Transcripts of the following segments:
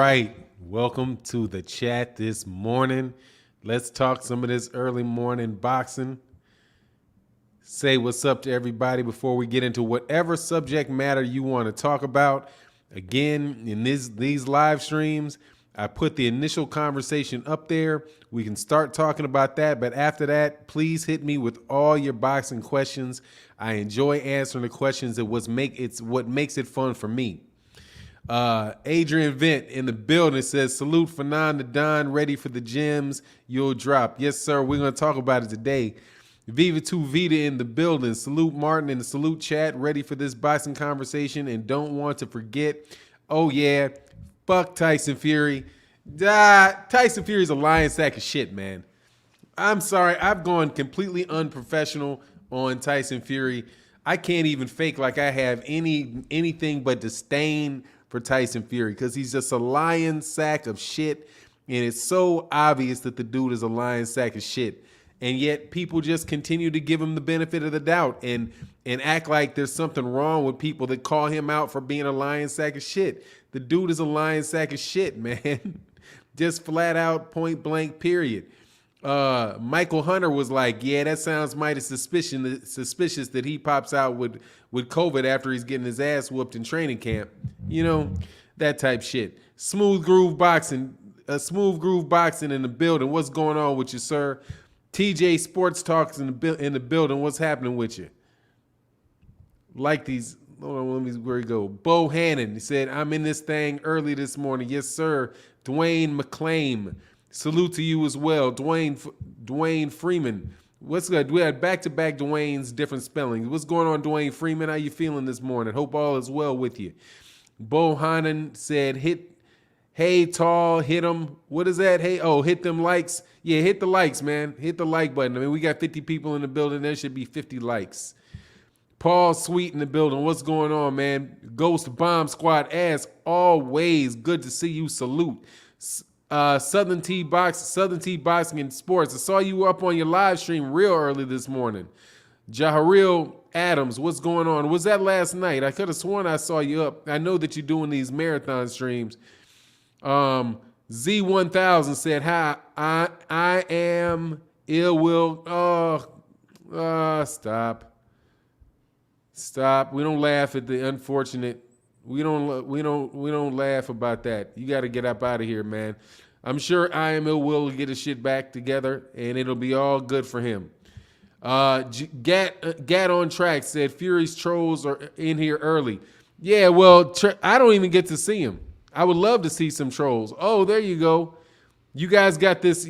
right. Welcome to the chat this morning. Let's talk some of this early morning boxing. Say what's up to everybody before we get into whatever subject matter you want to talk about. Again, in these live streams, I put the initial conversation up there. We can start talking about that, but after that, please hit me with all your boxing questions. I enjoy answering the questions. It's what makes it fun for me. Adrian Vent in the building says, salute Fannon the Don, ready for the gems you'll drop. Yes, sir. We're going to talk about it today. Viva 2 Vita in the building. Salute Martin in the salute chat, ready for this boxing conversation and don't want to forget. Oh, yeah. Fuck Tyson Fury. Tyson Fury's a lying sack of shit, man. I'm sorry. I've gone completely unprofessional on Tyson Fury. I can't even fake like I have anything but disdain for Tyson Fury because he's just a lying sack of shit. And it's so obvious that the dude is a lying sack of shit. And yet people just continue to give him the benefit of the doubt and act like there's something wrong with people that call him out for being a lying sack of shit. The dude is a lying sack of shit, man. Just flat out, point blank, period. Michael Hunter was like, yeah, that sounds mighty suspicious that he pops out with COVID after he's getting his ass whooped in training camp. You know, that type shit. Smooth groove boxing in the building. What's going on with you, sir? TJ Sports Talks in the building. What's happening with you? Like these. Hold on, let me where he go. Bo Hannon, he said, I'm in this thing early this morning. Yes, sir. Dwayne McClaim, salute to you as well. Dwayne Freeman. What's good? We had back-to-back Dwayne's, different spellings. What's going on, Dwayne Freeman? How you feeling this morning? Hope all is well with you. Bo Hannon said, hey, tall, hit them. What is that? Hey, hit them likes. Yeah, hit the likes, man. Hit the like button. I mean, we got 50 people in the building. There should be 50 likes. Paul Sweet in the building. What's going on, man? Ghost Bomb Squad, as always. Good to see you. Salute. Southern T Boxing and Sports. I saw you up on your live stream real early this morning. Jaharil Adams, what's going on? Was that last night? I could have sworn I saw you up. I know that you're doing these marathon streams. Z1000 said, hi, I am ill will. Stop. We don't laugh at the unfortunate. We don't laugh about that. You got to get up out of here, man. I'm sure I am ill will get his shit back together, and it'll be all good for him. Gat on track said Fury's trolls are in here early. Yeah, well, I don't even get to see him. I would love to see some trolls. Oh, there you go. You guys got this.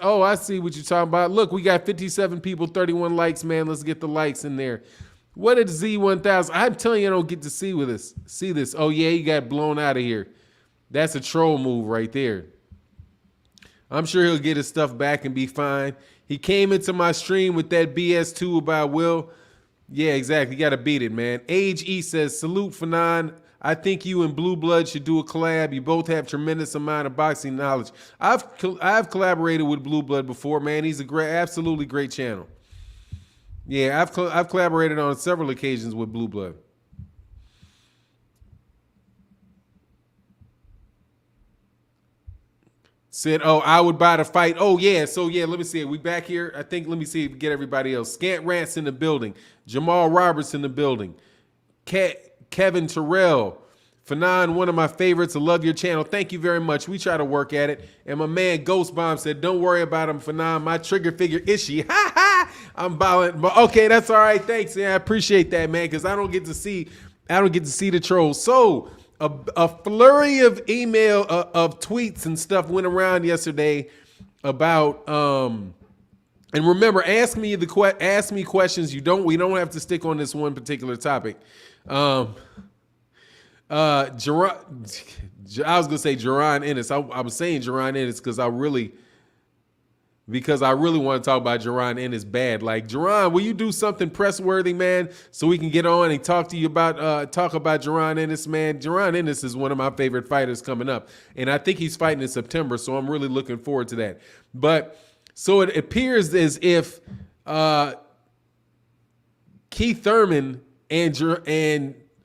Oh, I see what you're talking about. Look, we got 57 people, 31 likes, man. Let's get the likes in there. What is Z1000? I'm telling you, I don't get to see this. Oh, yeah, he got blown out of here. That's a troll move right there. I'm sure he'll get his stuff back and be fine. He came into my stream with that BS too about Will. Yeah, exactly. You got to beat it, man. Age E says, salute Fannon. I think you and Blue Blood should do a collab. You both have tremendous amount of boxing knowledge. I've collaborated with Blue Blood before, man. He's absolutely great channel. Yeah, I've collaborated on several occasions with Blue Blood. Said, I would buy the fight. Oh, yeah. So, yeah, let me see. We back here? I think, let me see if we get everybody else. Scant Rants in the building. Jamal Roberts in the building. Kevin Terrell. Fannon, one of my favorites. I love your channel. Thank you very much. We try to work at it. And my man Ghost Bomb said, don't worry about him, Fannon. My trigger figure is she. Ha ha! I'm violent. But okay, that's all right. Thanks. Yeah, I appreciate that, man, because I don't get to see the trolls. So a flurry of email of tweets and stuff went around yesterday about and remember, ask me questions. We don't have to stick on this one particular topic. I was gonna say Jaron Ennis. I was saying Jaron Ennis because I really want to talk about Jaron Ennis bad. Like, Jaron, will you do something press worthy, man, so we can get on and talk about Jaron Ennis, man? Jaron Ennis is one of my favorite fighters coming up, and I think he's fighting in September, so I'm really looking forward to that. But so it appears as if Keith Thurman and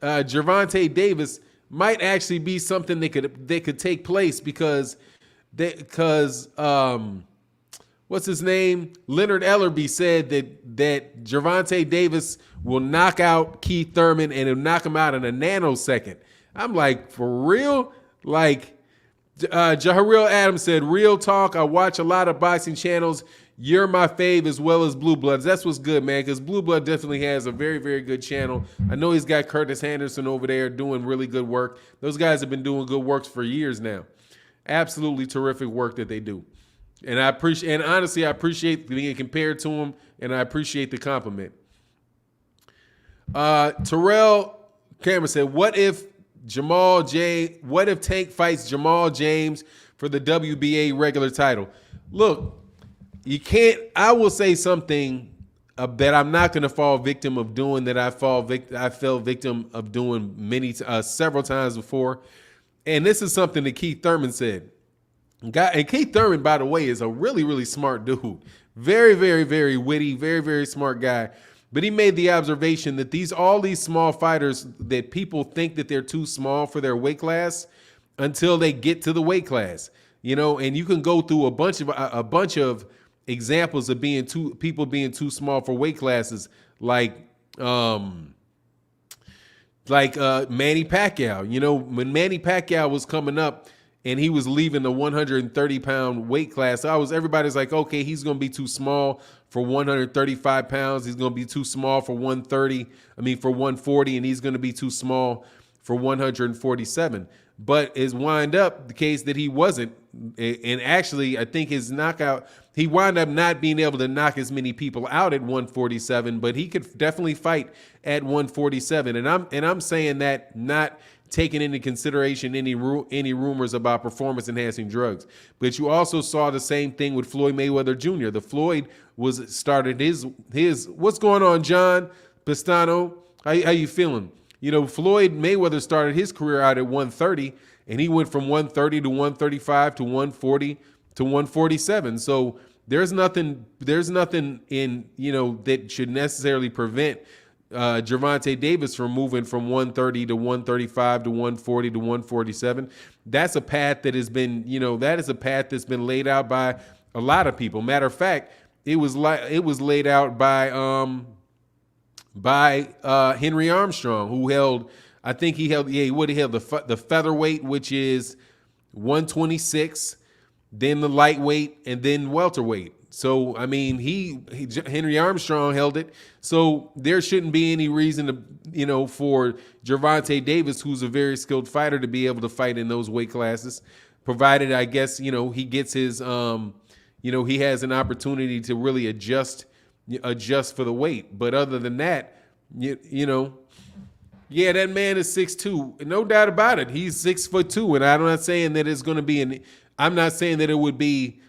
Gervonta Davis might actually be something that could take place because what's his name? Leonard Ellerbe said that Gervonta Davis will knock out Keith Thurman and he'll knock him out in a nanosecond. I'm like, for real? Like, Jaharil Adams said, real talk, I watch a lot of boxing channels. You're my fave as well as Blue Bloods. That's what's good, man, because Blue Blood definitely has a very, very good channel. I know he's got Curtis Henderson over there doing really good work. Those guys have been doing good works for years now. Absolutely terrific work that they do. And honestly, I appreciate being compared to him, and I appreciate the compliment. Terrell Cameron said, what if Tank fights Jamal James for the WBA regular title? Look, you can't. I will say something that I'm not going to fall victim of doing that I fell victim of doing several times before, and this is something that Keith Thurman said. And Keith Thurman, by the way, is a really, really smart dude. Very, very, very witty, very, very smart guy. But he made the observation that all these small fighters, that people think that they're too small for their weight class until they get to the weight class. And you can go through a bunch of examples of people being too small for weight classes, like Manny Pacquiao. When Manny Pacquiao was coming up and he was leaving the 130-pound weight class, everybody's like, okay, he's going to be too small for 135 pounds. He's going to be too small for 140, and he's going to be too small for 147. But it's wind up the case that he wasn't. And actually, I think his knockout, he wound up not being able to knock as many people out at 147, but he could definitely fight at 147. And I'm saying that not taking into consideration any rumors about performance-enhancing drugs. But you also saw the same thing with Floyd Mayweather Jr. The Floyd started his what's going on, John Pistano? How you feeling? Floyd Mayweather started his career out at 130, and he went from 130 to 135 to 140 to 147. So there's nothing in that should necessarily prevent Gervonta Davis from moving from 130 to 135 to 140 to 147. That's a path that has been, that is a path that's been laid out by a lot of people. Matter of fact, it was laid out by Henry Armstrong, who held the featherweight, which is 126, then the lightweight, and then welterweight. So, Henry Armstrong held it. So there shouldn't be any reason to, for Gervonta Davis, who's a very skilled fighter, to be able to fight in those weight classes, provided, I guess, he gets his, he has an opportunity to really adjust for the weight. But other than that, yeah, that man is 6'2", no doubt about it. He's 6'2", and I'm not saying that it's going to be I'm not saying that it would be,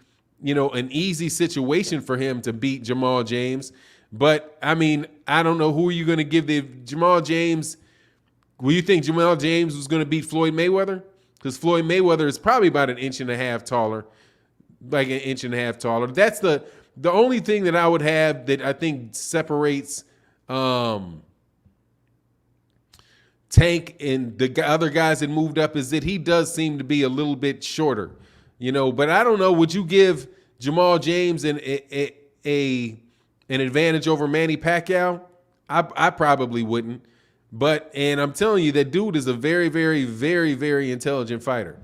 an easy situation for him to beat Jamal James. But, I don't know, who are you going to give Jamal James? Will you think Jamal James was going to beat Floyd Mayweather? Because Floyd Mayweather is probably about an inch and a half taller. That's the only thing that I would have that I think separates Tank and the other guys that moved up is that he does seem to be a little bit shorter. But I don't know. Would you give Jamal James an advantage over Manny Pacquiao? I probably wouldn't. And I'm telling you, that dude is a very, very, very, very intelligent fighter.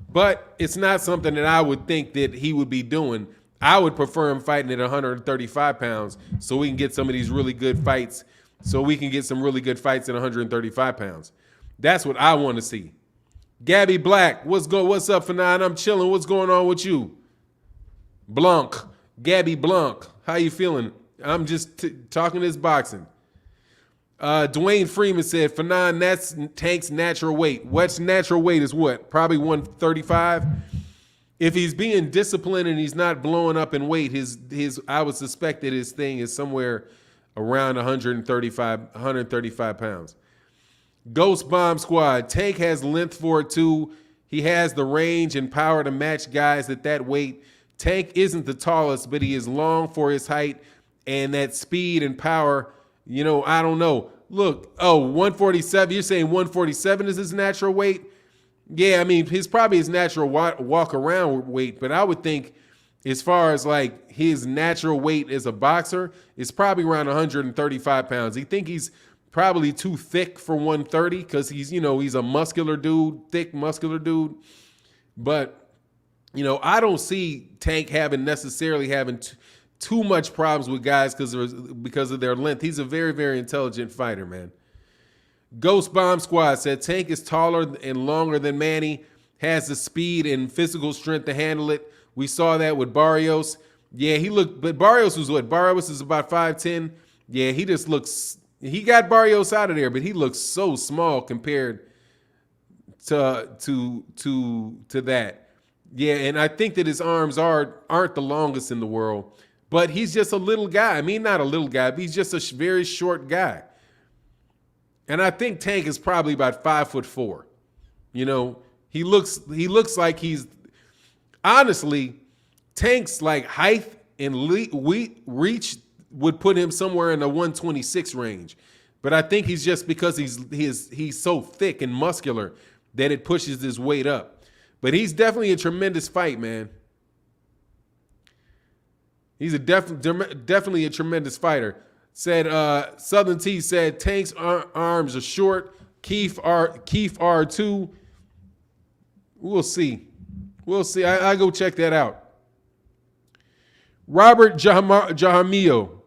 But it's not something that I would think that he would be doing. I would prefer him fighting at 135 pounds so we can get some of these really good fights. So we can get some really good fights at 135 pounds. That's what I want to see. Gabby Black, what's up, Fannon? I'm chilling. What's going on with you? Gabby Blanc, how you feeling? I'm just talking this boxing. Dwayne Freeman said, Fannon, that's Tank's natural weight. What's natural weight is what? Probably 135? If he's being disciplined and he's not blowing up in weight, I would suspect that his thing is somewhere around 135 pounds. Ghost Bomb Squad. Tank has length for it too. He has the range and power to match guys at that weight. Tank isn't the tallest, but he is long for his height, and that speed and power, I don't know. Look, 147. You're saying 147 is his natural weight? Yeah, I mean, probably his natural walk around weight, but I would think as far as like his natural weight as a boxer, it's probably around 135 pounds. You think he's probably too thick for 130 because he's a muscular dude, thick muscular dude. But, I don't see Tank necessarily having too much problems with guys because of their length. He's a very, very intelligent fighter, man. Ghost Bomb Squad said Tank is taller and longer than Manny, has the speed and physical strength to handle it. We saw that with Barrios. Yeah, but Barrios was what? Barrios is about 5'10". Yeah, he got Barrios out of there, but he looks so small compared to that. Yeah, and I think that his arms aren't the longest in the world, but he's just a little guy. I mean, not a little guy, but he's just a very short guy. And I think Tank is probably about 5'4". He looks like he's honestly Tank's like height and reach would put him somewhere in the 126 range. But I think he's just because he's so thick and muscular that it pushes his weight up. But he's definitely a tremendous fight, man. He's definitely a tremendous fighter. Said Southern T said Tank's arms are short. Keith are too. We'll see. I go check that out. Robert Jahamillo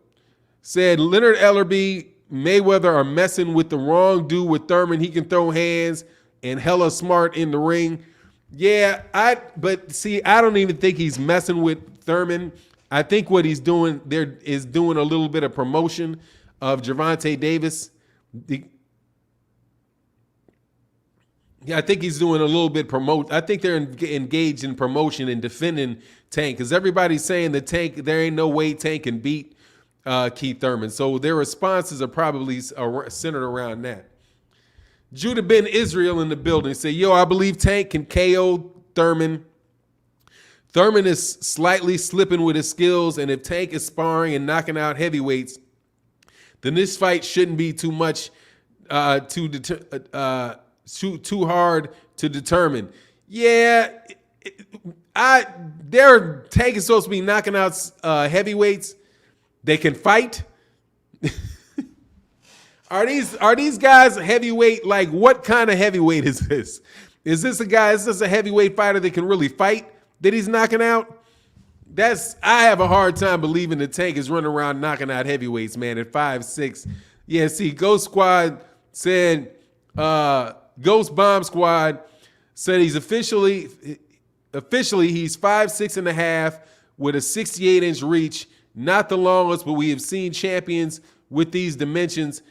said Leonard Ellerbe, Mayweather are messing with the wrong dude with Thurman. He can throw hands and hella smart in the ring. Yeah, I don't even think he's messing with Thurman. I think what he's doing there is doing a little bit of promotion of Gervonta Davis. I think he's doing a little bit I think they're engaged in promotion and defending Tank because everybody's saying that there ain't no way Tank can beat Keith Thurman. So their responses are probably centered around that. Judah Ben Israel in the building said, I believe Tank can KO Thurman. Thurman is slightly slipping with his skills, and if Tank is sparring and knocking out heavyweights, then this fight shouldn't be too much, too hard to determine. Yeah, Tank is supposed to be knocking out heavyweights. They can fight. Are these guys heavyweight? Like, what kind of heavyweight is this? Is this a heavyweight fighter that can really fight that he's knocking out? I have a hard time believing the Tank is running around knocking out heavyweights, man, at 5'6". Yeah, see, Ghost Squad said, Ghost Bomb Squad said he's officially he's 5'6.5" with a 68-inch reach. Not the longest, but we have seen champions with these dimensions.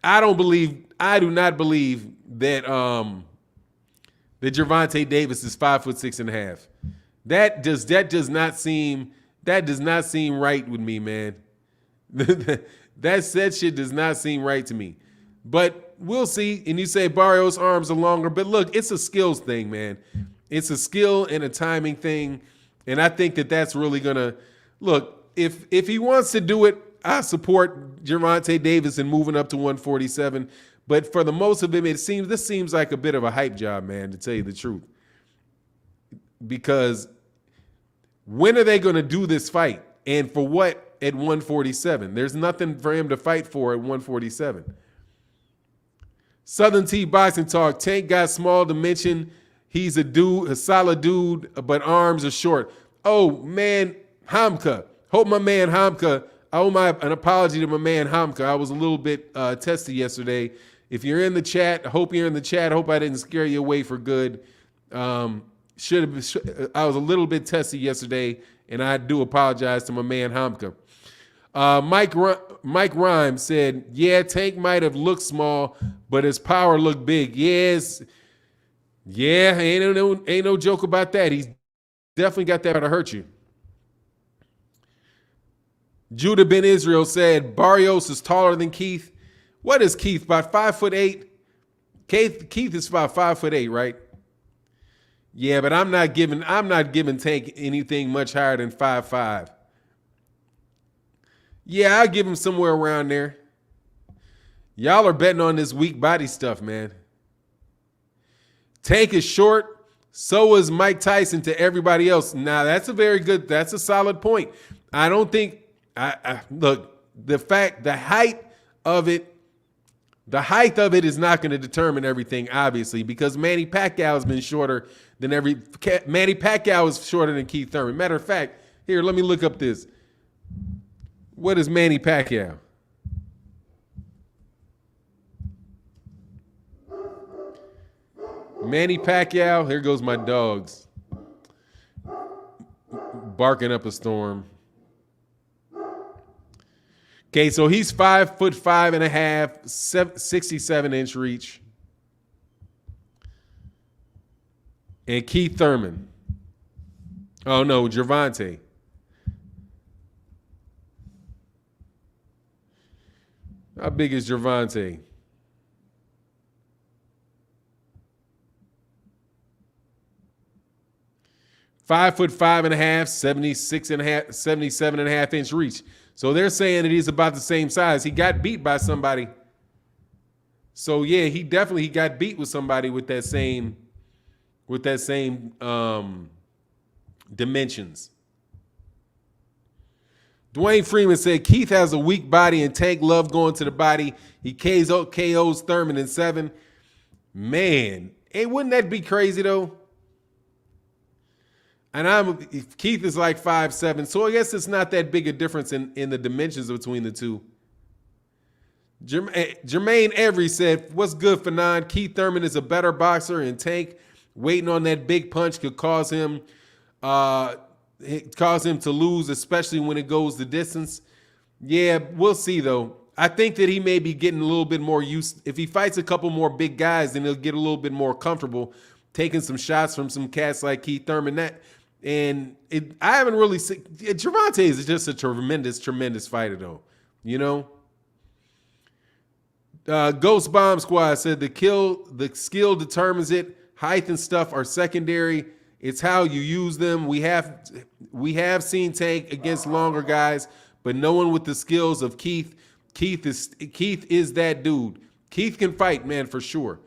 I do not believe that that Gervonta Davis is 5'6.5". That does not seem right with me, man. that shit does not seem right to me. But we'll see. And you say Barrios' arms are longer, but look, it's a skills thing, man. It's a skill and a timing thing, and I think that that's really gonna look. If he wants to do it, I support Gervonta Davis in moving up to 147. But for the most of him, this seems like a bit of a hype job, man, to tell you the truth. Because when are they going to do this fight? And for what at 147? There's nothing for him to fight for at 147. Southern T Boxing Talk. Tank got small dimension. He's a solid dude, but arms are short. Oh, man, Hamka. Hope my man Hamka, I owe an apology to my man Hamka. I was a little bit testy yesterday. If you're in the chat, I hope you're in the chat. I hope I didn't scare you away for good. I was a little bit testy yesterday, and I do apologize to my man Hamka. Mike Rhymes said, yeah, Tank might have looked small, but his power looked big. Yes. Yeah, ain't no joke about that. He's definitely got that to hurt you. Judah Ben Israel said Barrios is taller than Keith. What is Keith? About 5'8"? Keith is about 5'8", right? Yeah, but I'm not giving Tank anything much higher than 5'5". Yeah, I'll give him somewhere around there. Y'all are betting on this weak body stuff, man. Tank is short. So is Mike Tyson to everybody else. Now, that's a solid point. I don't think, look, the height of it is not going to determine everything, obviously, because Manny Pacquiao has been shorter than Manny Pacquiao is shorter than Keith Thurman. Matter of fact, here, let me look up this. What is Manny Pacquiao? Manny Pacquiao, here goes my dogs barking up a storm. Okay, so he's 5'5.5", 67-inch reach. And Keith Thurman. Oh no, Gervonta. How big is Gervonta? Five foot 5.5, 77.5 inch reach. So they're saying that he's about the same size. He got beat by somebody. So yeah, he got beat with somebody with that same dimensions. Dwayne Freeman said Keith has a weak body and Tank love going to the body. He KOs Thurman in 7. Man, hey, wouldn't that be crazy though? And Keith is like 5'7", so I guess it's not that big a difference in the dimensions between the two. Jermaine Every said, "What's good, Fannon? Keith Thurman is a better boxer, and Tank waiting on that big punch could cause him to lose, especially when it goes the distance." Yeah, we'll see though. I think that he may be getting a little bit more used. If he fights a couple more big guys, then he'll get a little bit more comfortable taking some shots from some cats like Keith Thurman. I haven't really seen. Gervonta is just a tremendous fighter, though. You know. Ghost Bomb Squad said the skill determines it. Height and stuff are secondary. It's how you use them. We have seen Tank against longer guys, but no one with the skills of Keith. Keith is that dude. Keith can fight, man, for sure.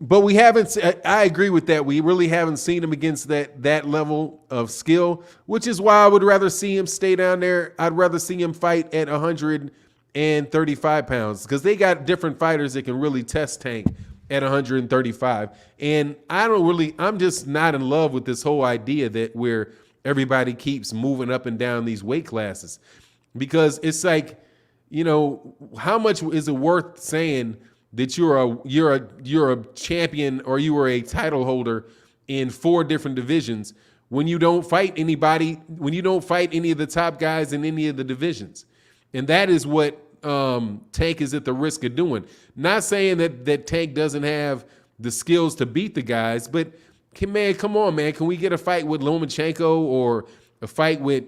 But we haven't. I agree with that. We really haven't seen him against that level of skill, which is why I would rather see him stay down there. I'd rather see him fight at 135 pounds because they got different fighters that can really test Tank at 135. And I'm just not in love with this whole idea that where everybody keeps moving up and down these weight classes, because it's like, you know, how much is it worth saying that you're a champion or you were a title holder in 4 different divisions when you don't fight anybody, when you don't fight any of the top guys in any of the divisions? And that is what Tank is at the risk of doing. Not saying that Tank doesn't have the skills to beat the guys, but come on, man. Can we get a fight with Lomachenko or a fight with,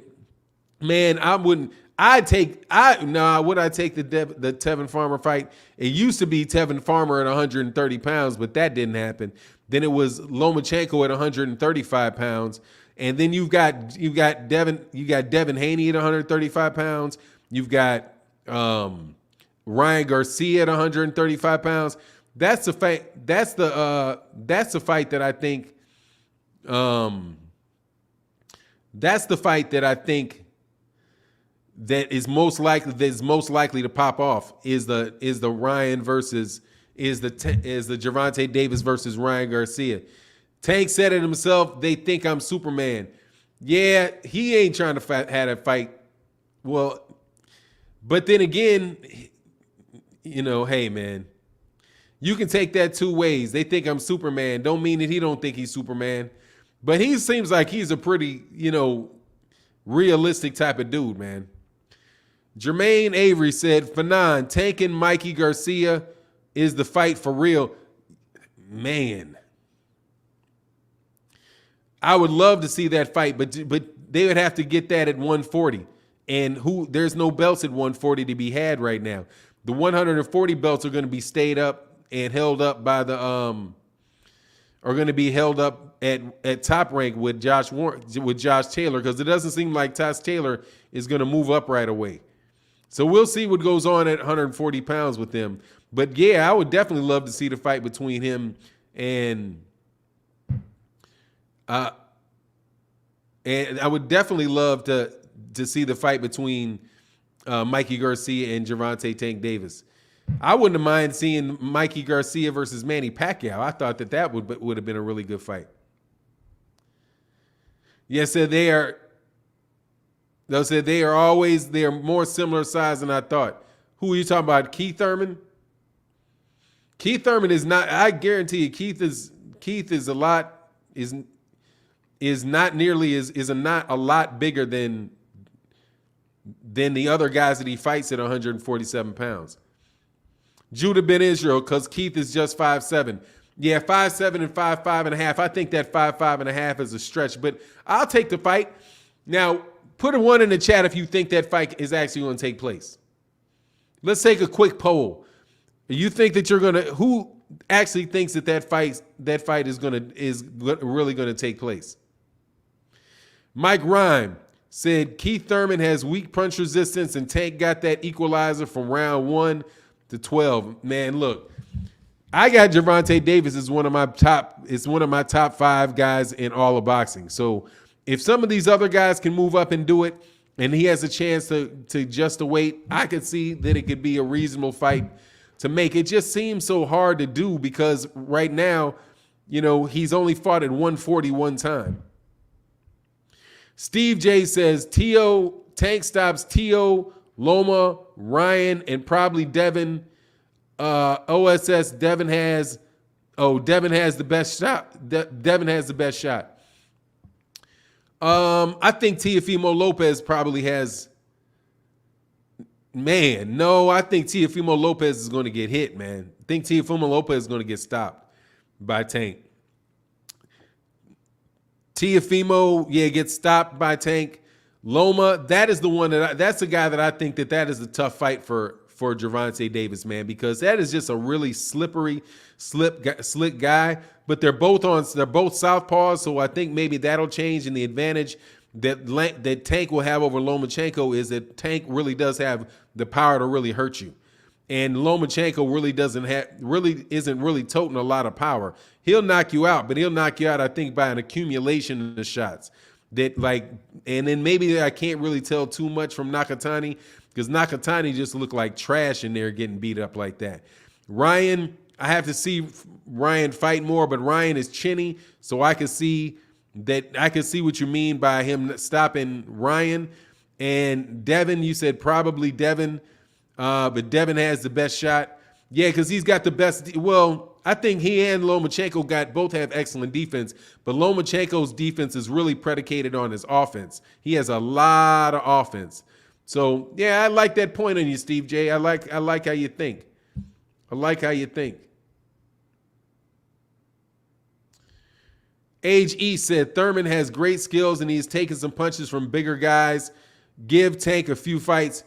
man, would I take the Tevin Farmer fight? It used to be Tevin Farmer at 130 pounds, but that didn't happen. Then it was Lomachenko at 135 pounds. And then you've got Devin Haney at 135 pounds. You've got Ryan Garcia at 135 pounds. That's the fight. That's the fight that I think. That's the fight that I think that is most likely to pop off is the Gervonta Davis versus Ryan Garcia. Tank said it himself. They think I'm Superman. Yeah, he ain't trying to have that fight. Well, but then again, you know, hey man, you can take that 2 ways. They think I'm Superman. Don't mean that he don't think he's Superman. But he seems like he's a pretty, you know, realistic type of dude, man. Jermaine Avery said, Fannon, Tank and Mikey Garcia is the fight for real. Man, I would love to see that fight, but they would have to get that at 140. And there's no belts at 140 to be had right now. The 140 belts are going to be stayed up and held up by are going to be held up at Top Rank with Josh Taylor, because it doesn't seem like Josh Taylor is going to move up right away. So we'll see what goes on at 140 pounds with them. But yeah, I would definitely love to see the fight between him and I would definitely love to see the fight between Mikey Garcia and Gervonta Tank Davis. I wouldn't have mind seeing Mikey Garcia versus Manny Pacquiao. I thought that would have been a really good fight. Yes, yeah, so they are. They'll say they are more similar size than I thought. Who are you talking about? Keith Thurman? Keith Thurman is not. I guarantee you, Keith is a lot not nearly is not a lot bigger than the other guys that he fights at 147 pounds. Judah Ben Israel, because Keith is just 5'7". Yeah, 5'7" and 5'5.5". I think that 5'5.5" is a stretch, but I'll take the fight. Now, put a 1 in the chat if you think that fight is actually going to take place. Let's take a quick poll. You think that who actually thinks that fight is really going to take place? Mike Rhyme said Keith Thurman has weak punch resistance and Tank got that equalizer from round 1 to 12. Man, look, I got Gervonta Davis as one of my top 5 guys in all of boxing. So if some of these other guys can move up and do it, and he has a chance to adjust the weight, I could see that it could be a reasonable fight to make. It just seems so hard to do because right now, he's only fought at 140 one time. Steve J says Tank stops Tio, Loma, Ryan, and probably Devin. OSS Devin has the best shot. Devin has the best shot. I think Teofimo Lopez probably has. Man, no, I think Teofimo Lopez is going to get hit, man. I think Teofimo Lopez is going to get stopped by Tank. Teofimo, gets stopped by Tank. Loma, that's the guy that I think that is a tough fight for Gervonta Davis, man, because that is just a really slippery, slick guy. But they're both southpaws, so I think maybe that'll change. And the advantage that Tank will have over Lomachenko is that Tank really does have the power to really hurt you, and Lomachenko really isn't really toting a lot of power. He'll knock you out, but he'll knock you out, I think, by an accumulation of shots. And then maybe I can't really tell too much from Nakatani because Nakatani just looked like trash in there getting beat up like that. Ryan, I have to see Ryan fight more, but Ryan is chinny, so I can see what you mean by him stopping Ryan. And Devin, you said probably Devin, but Devin has the best shot. Yeah, because he's got the best. Well, I think he and Lomachenko both have excellent defense, but Lomachenko's defense is really predicated on his offense. He has a lot of offense. So yeah, I like that point on you, Steve J. I like how you think. I like how you think. Age E said Thurman has great skills and he's taken some punches from bigger guys. Give Tank a few fights.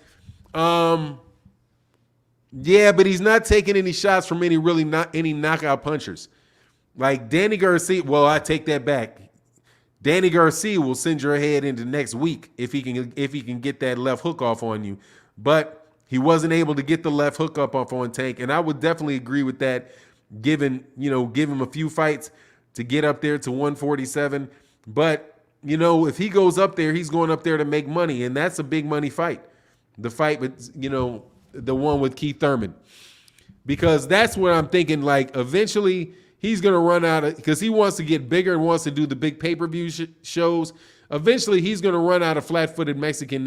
Yeah, but he's not taking any shots from any knockout punchers. Like Danny Garcia. Well, I take that back. Danny Garcia will send your head into next week if he can get that left hook off on you. But he wasn't able to get the left hook up off on Tank, and I would definitely agree with that. Give him a few fights to get up there to 147. But if he goes up there, he's going up there to make money, and that's a big money fight. The fight with the one with Keith Thurman, because that's what I'm thinking. Like eventually he's going to run out of, because he wants to get bigger and wants to do the big pay-per-view shows. Eventually he's going to run out of flat-footed Mexican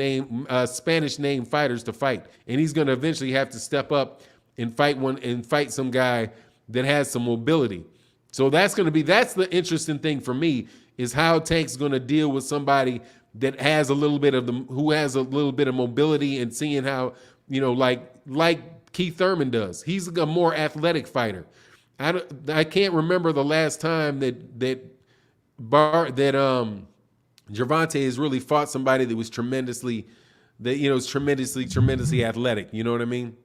Spanish name fighters to fight, and he's going to eventually have to step up and fight some guy that has some mobility. So that's the interesting thing for me, is how Tank's going to deal with somebody that has a little bit of mobility, and seeing how, like Keith Thurman does. He's a more athletic fighter. I can't remember the last time that Gervonta has really fought somebody that was tremendously athletic. You know what I mean?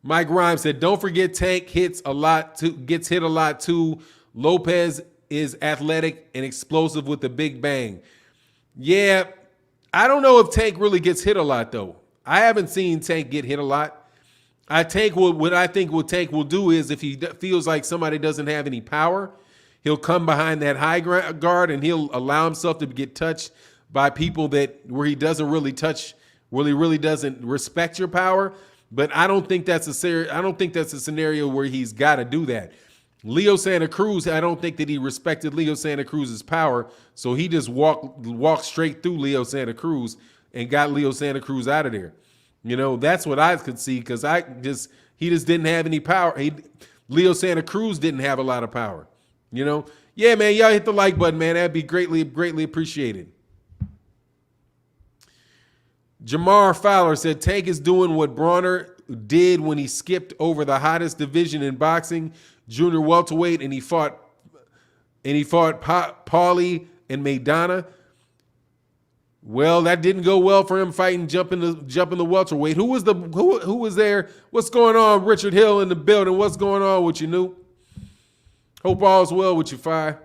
Mike Rhymes said, "Don't forget Tank gets hit a lot too. Lopez is athletic and explosive with the big bang." Yeah, I don't know if Tank really gets hit a lot, though. I haven't seen Tank get hit a lot. What I think Tank will do is if he feels like somebody doesn't have any power, he'll come behind that high guard and he'll allow himself to get touched by people where he doesn't really touch, where he really doesn't respect your power. But I don't think that's a scenario where he's got to do that. Leo Santa Cruz, I don't think that he respected Leo Santa Cruz's power, so he just walked straight through Leo Santa Cruz and got Leo Santa Cruz out of there. You know, that's what I could see because he just didn't have any power. Leo Santa Cruz didn't have a lot of power. You know, yeah, man, y'all hit the like button, man. That'd be greatly appreciated. Jamar Fowler said Tank is doing what Bronner did when he skipped over the hottest division in boxing, junior welterweight, and he fought Paulie and Maidana. Well, that didn't go well for him jumping the welterweight. Who was there? What's going on? Richard Hill in the building. What's going on with you, Noop? Hope all's well with you, Fi.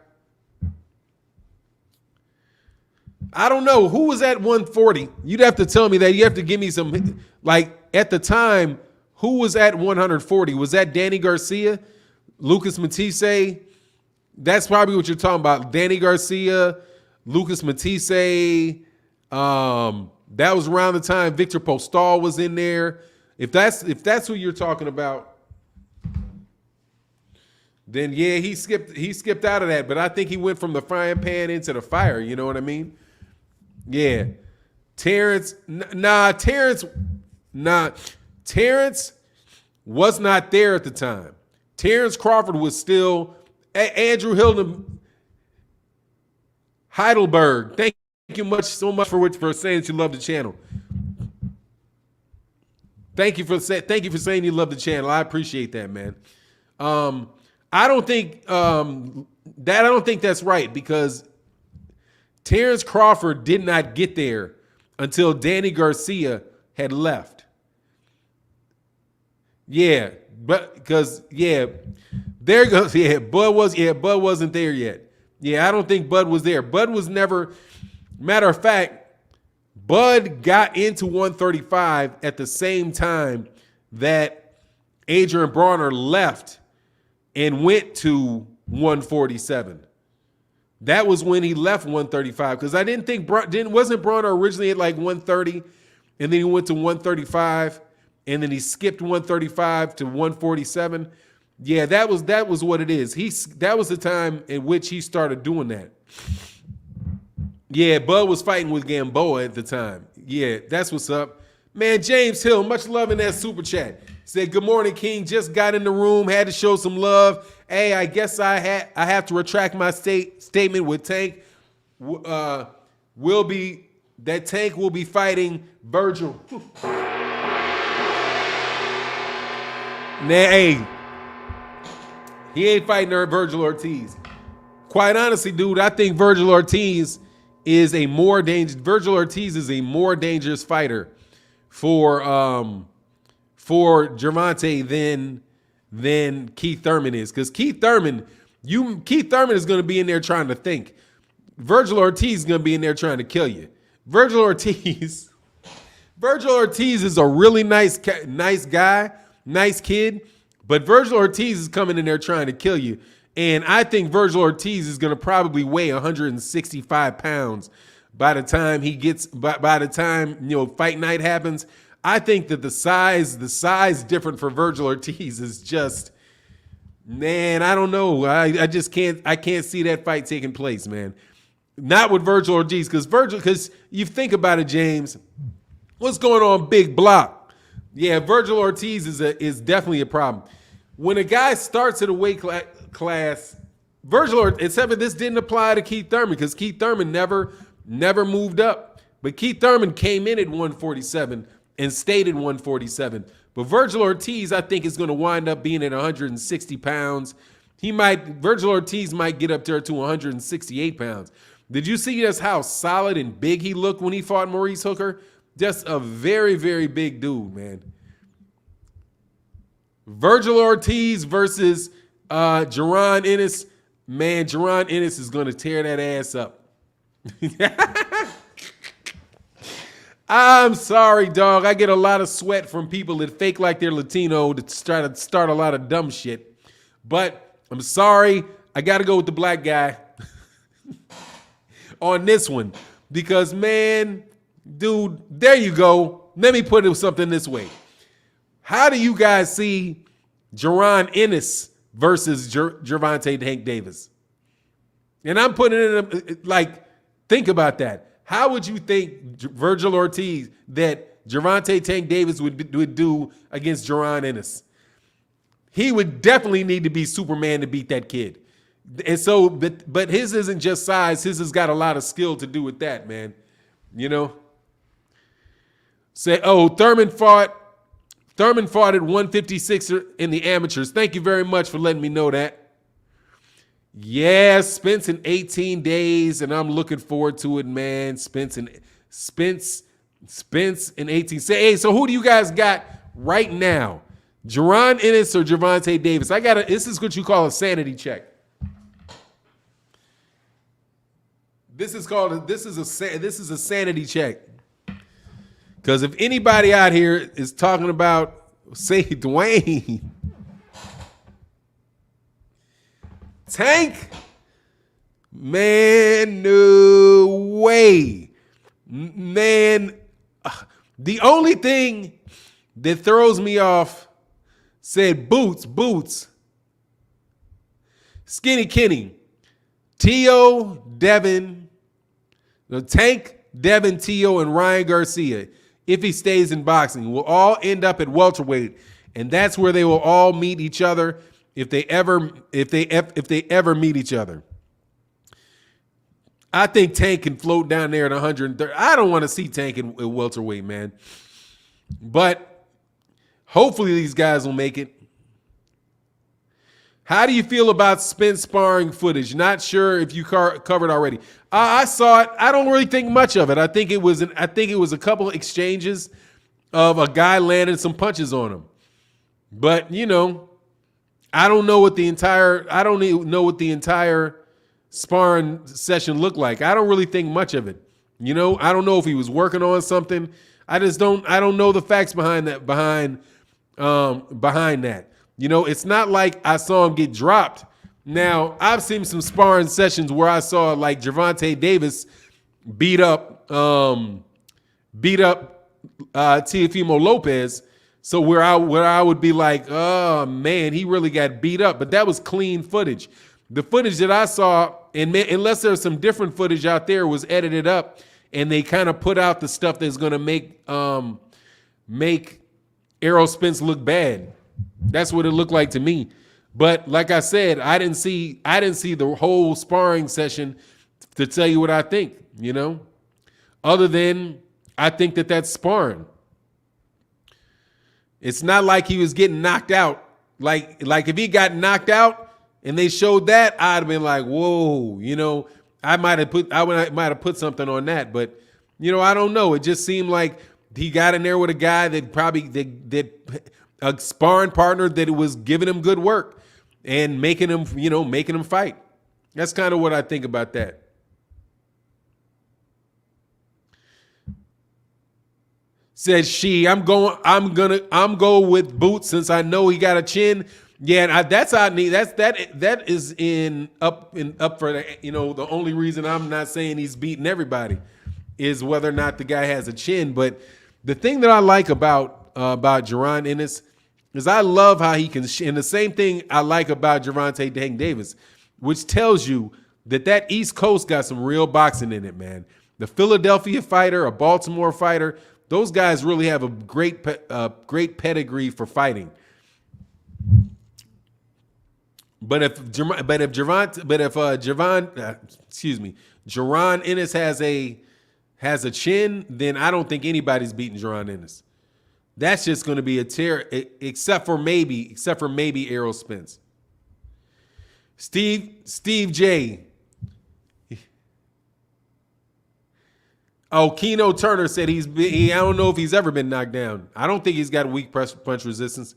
I don't know. Who was at 140? You'd have to tell me that. You have to give me some, like, at the time, who was at 140? Was that Danny Garcia? Lucas Matisse? That's probably what you're talking about. Danny Garcia, Lucas Matisse. That was around the time Victor Postal was in there. If that's who you're talking about, then yeah, he skipped out of that. But I think he went from the frying pan into the fire. You know what I mean? Yeah. Terrence was not there at the time. Terrence Crawford was still Andrew Hilden Heidelberg. Thank you so much for saying that you love the channel. Thank you for saying you love the channel. I appreciate that, man. I don't think that's right because Terrence Crawford did not get there until Danny Garcia had left. Yeah, but because there goes Bud wasn't there yet. Yeah, I don't think Bud was there. Bud was never. Matter of fact, Bud got into 135 at the same time that Adrian Bronner left and went to 147. That was when he left 135 because I didn't think wasn't Bronner originally at like 130 and then he went to 135 and then he skipped 135 to 147. Yeah, that was what it is. That was the time in which he started doing that. Yeah, Bud was fighting with Gamboa at the time. Yeah, that's what's up. Man, James Hill, much love in that super chat. Said, good morning, King. Just got in the room, had to show some love. Hey, I guess I have to retract my statement with Tank. Tank will be fighting Virgil. Nah, hey, he ain't fighting Virgil Ortiz. Quite honestly, dude, I think Virgil Ortiz is a more dangerous fighter for Gervonta than Keith Thurman is. Because Keith Thurman is going to be in there trying to think. Virgil Ortiz is going to be in there trying to kill you. Virgil Ortiz is a really nice guy, nice kid, but Virgil Ortiz is coming in there trying to kill you. And I think Virgil Ortiz is going to probably weigh 165 pounds by the time fight night happens. I think that the size different for Virgil Ortiz is just, man, I don't know. I can't see that fight taking place, man. Not with Virgil Ortiz, because you think about it, James, what's going on, big block? Yeah, Virgil Ortiz is definitely a problem. When a guy starts at a weight class, except for this didn't apply to Keith Thurman because Keith Thurman never moved up. But Keith Thurman came in at 147 and stayed at 147. But Virgil Ortiz, I think, is going to wind up being at 160 pounds. Virgil Ortiz might get up there to 168 pounds. Did you see just how solid and big he looked when he fought Maurice Hooker? Just a very, very big dude, man. Virgil Ortiz versus Jaron Ennis. Man, Jaron Ennis is going to tear that ass up. I'm sorry, dog. I get a lot of sweat from people that fake like they're Latino to try to start a lot of dumb shit. But I'm sorry. I got to go with the black guy on this one because, man, dude, there you go. Let me put it something this way. How do you guys see Jaron Ennis versus Gervonta Tank Davis? And I'm putting it in like, think about that. How would you think Virgil Ortiz that Gervonta Tank Davis would do against Jaron Ennis? He would definitely need to be Superman to beat that kid. And so, but his isn't just size. His has got a lot of skill to do with that, man. You know? Say, oh, Thurman fought at 156 in the amateurs. Thank you very much for letting me know that. Yeah, Spence in 18 days, and I'm looking forward to it, man. Spence in 18. Say, hey, so who do you guys got right now? Jaron Ennis or Gervonta Davis? This is what you call a sanity check. This is a sanity check. Because if anybody out here is talking about, say, Dwayne, Tank, man, no way. Man, the only thing that throws me off said boots. Skinny Kenny, T.O., Devin, Tank, Devin, T.O., and Ryan Garcia, if he stays in boxing, will all end up at welterweight, and that's where they will all meet each other if they ever meet each other. I think Tank can float down there at 130. I don't want to see Tank at welterweight, man. But hopefully these guys will make it. How do you feel about Spence sparring footage? Not sure if you covered already. I saw it. I don't really think much of it. I think it was a couple of exchanges of a guy landing some punches on him. But you know, I don't know what the entire sparring session looked like. I don't really think much of it. You know, I don't know if he was working on something. I don't know the facts behind that. Behind that. You know, it's not like I saw him get dropped. Now, I've seen some sparring sessions where I saw like Gervonta Davis beat up Teofimo Lopez. So where I would be like, oh man, he really got beat up. But that was clean footage. The footage that I saw, and unless there's some different footage out there, was edited up, and they kind of put out the stuff that's going to make Errol Spence look bad. That's what it looked like to me. But like I said, I didn't see the whole sparring session to tell you what I think, you know, other than I think that that's sparring. It's not like he was getting knocked out. Like if he got knocked out and they showed that, I'd have been like, whoa, you know, I might have put something on that. But, you know, I don't know. It just seemed like he got in there with a guy that a sparring partner that was giving him good work and making him fight. That's kind of what I think about that. Says she, I'm go with Boots since I know he got a chin. Yeah, that's how neat. That is up for the, you know, the only reason I'm not saying he's beating everybody is whether or not the guy has a chin. But the thing that I like about Jaron Ennis is I love how he can, and the same thing I like about Gervonta Tank Davis, which tells you that East Coast got some real boxing in it, man. The Philadelphia fighter, a Baltimore fighter, those guys really have a great pedigree for fighting. But if Jaron Ennis has a chin, then I don't think anybody's beating Jaron Ennis. That's just going to be a tear, except for maybe Errol Spence. Steve J. Oh, Keno Turner said I don't know if he's ever been knocked down. I don't think he's got weak punch resistance.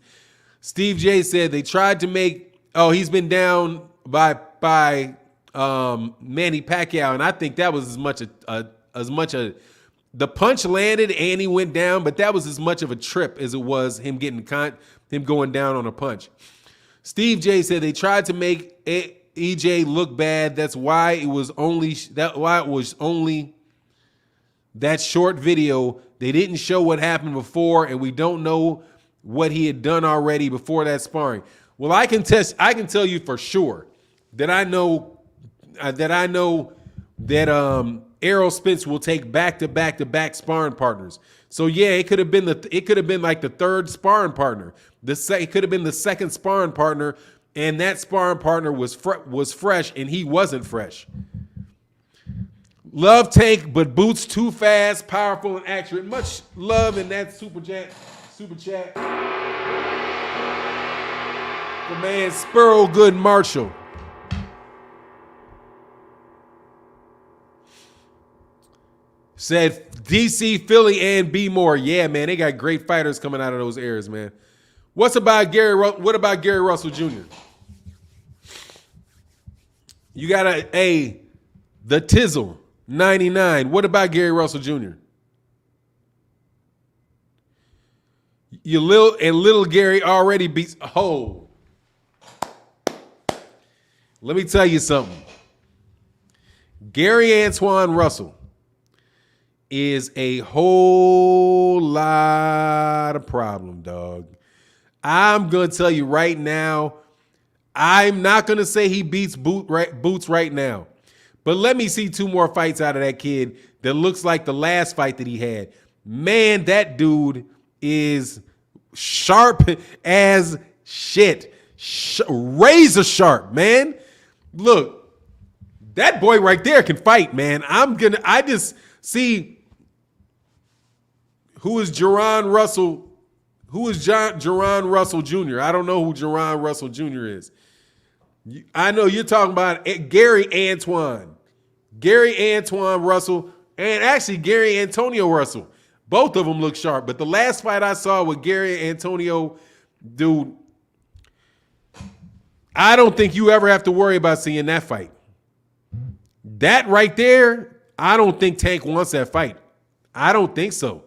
Steve J said they tried to make, he's been down by Manny Pacquiao, and I think that was as much The punch landed and he went down, but that was as much of a trip as it was him him going down on a punch. Steve J said they tried to make EJ look bad. That's why it was only that short video. They didn't show what happened before, and we don't know what he had done already before that sparring. Well, I can tell you for sure that I know that Errol Spence will take back-to-back sparring partners. So yeah, it could have been like the third sparring partner. It could have been the second sparring partner, and that sparring partner was fresh, and he wasn't fresh. Love Tank, but boots too fast, powerful, and accurate. Much love in that super chat. The man Spurl Good Marshall. Said DC, Philly, and B more. Yeah, man, they got great fighters coming out of those areas, man. What about Gary Russell Jr.? You got the Tizzle 99. What about Gary Russell Jr.? Little Gary already beats. Oh, let me tell you something. Gary Antoine Russell is a whole lot of problem, dog. I'm going to tell you right now, I'm not going to say he beats Boots right now. But let me see 2 more fights out of that kid that looks like the last fight that he had. Man, that dude is sharp as shit. Razor sharp, man. Look, that boy right there can fight, man. I just see who is Jaron Russell. Who is Jaron Russell Jr.? I don't know who Jaron Russell Jr. is. I know you're talking about Gary Antoine Russell, and actually Gary Antonio Russell. Both of them look sharp, but the last fight I saw with Gary Antonio, dude, I don't think you ever have to worry about seeing that fight. That right there, I don't think Tank wants that fight. I don't think so.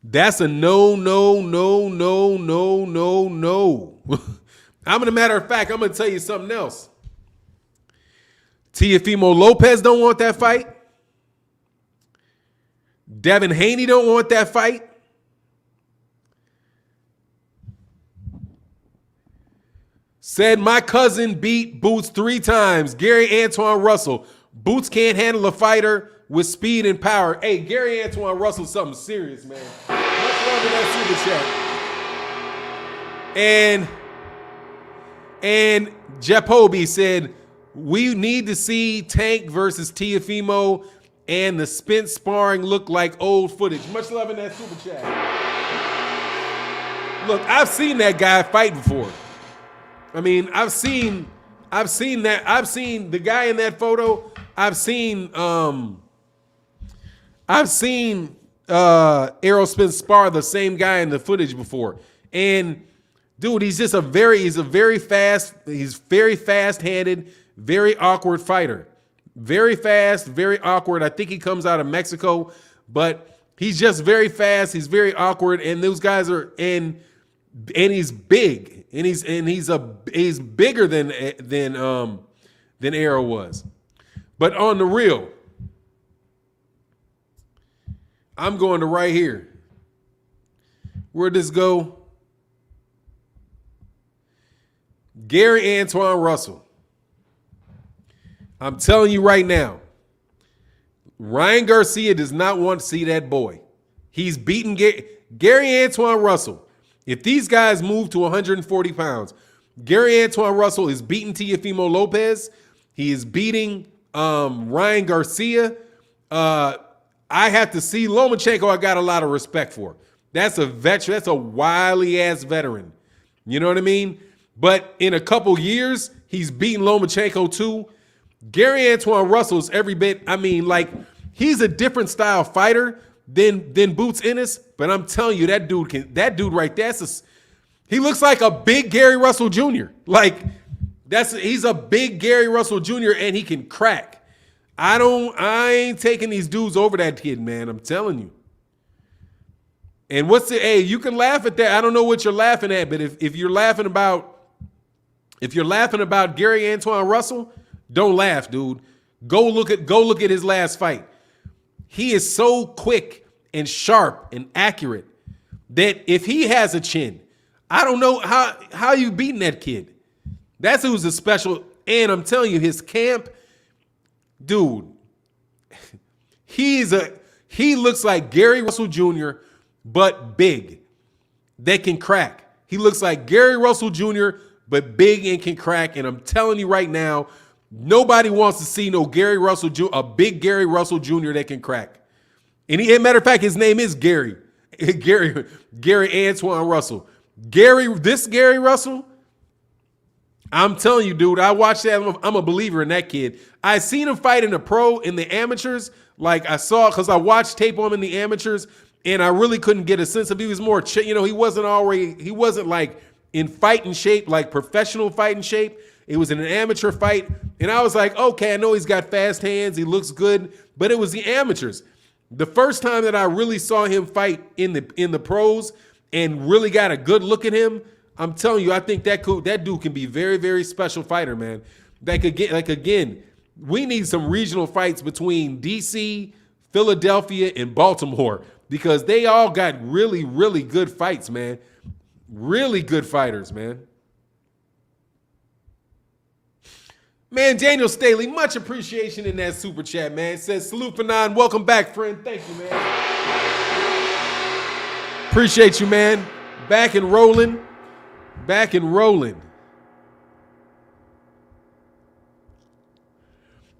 That's a no. A matter of fact, I'm going to tell you something else. Teofimo Lopez don't want that fight. Devin Haney don't want that fight. Said my cousin beat Boots 3 times. Gary Antoine Russell. Boots can't handle a fighter with speed and power. Hey, Gary Antoine Russell's something serious, man. Much love in that super chat. And Japobi said, we need to see Tank versus Teofimo and the Spence sparring look like old footage. Much love in that super chat. Look, I've seen that guy fight before. I mean, I've seen that. I've seen the guy in that photo. I've seen Errol Spence spar the same guy in the footage before. And dude, he's very fast-handed, very awkward fighter. Very fast, very awkward. I think he comes out of Mexico, but he's just very fast. He's very awkward, and those guys are and he's big, and he's bigger than Errol was. But on the real, I'm going to right here. Where'd this go? Gary Antoine Russell. I'm telling you right now, Ryan Garcia does not want to see that boy. He's beaten Gary Antoine Russell. If these guys move to 140 pounds, Gary Antoine Russell is beating Teofimo Lopez. He is beating Ryan Garcia. I have to see Lomachenko. I got a lot of respect for. That's a veteran. That's a wily ass veteran. You know what I mean? But in a couple years, he's beating Lomachenko too. Gary Antoine Russell's every bit. I mean, like, he's a different style fighter than Boots Ennis. But I'm telling you, that dude right there, he looks like a big Gary Russell Jr. Like, he's a big Gary Russell Jr. and he can crack. I ain't taking these dudes over that kid, man. I'm telling you. And hey, you can laugh at that. I don't know what you're laughing at, but if you're laughing about Gary Antoine Russell, don't laugh, dude. Go look at his last fight. He is so quick and sharp and accurate that if he has a chin, I don't know how you beating that kid. That's who's a special. And I'm telling you, his camp, dude, he looks like Gary Russell Jr., but big. That can crack. He looks like Gary Russell Jr., but big and can crack. And I'm telling you right now, nobody wants to see a big Gary Russell Jr. that can crack. And as a matter of fact, his name is Gary Antoine Russell. This Gary Russell, I'm telling you, dude, I watched that. I'm a believer in that kid. I seen him fight in the amateurs. Like I saw, because I watched tape on him in the amateurs, and I really couldn't get a sense of he was more, he wasn't like in fighting shape, like professional fighting shape. It was in an amateur fight. And I was like, okay, I know he's got fast hands. He looks good, but it was the amateurs. The first time that I really saw him fight in the pros and really got a good look at him, I'm telling you, I think that dude can be very, very special fighter, man. That could get, like, again, we need some regional fights between DC, Philadelphia, and Baltimore, because they all got really, really good fights, man. Really good fighters, man. Man, Daniel Staley, much appreciation in that super chat, man. It says, salute Fannon. Welcome back, friend. Thank you, man. Appreciate you, man. Back and rolling. Back and rolling.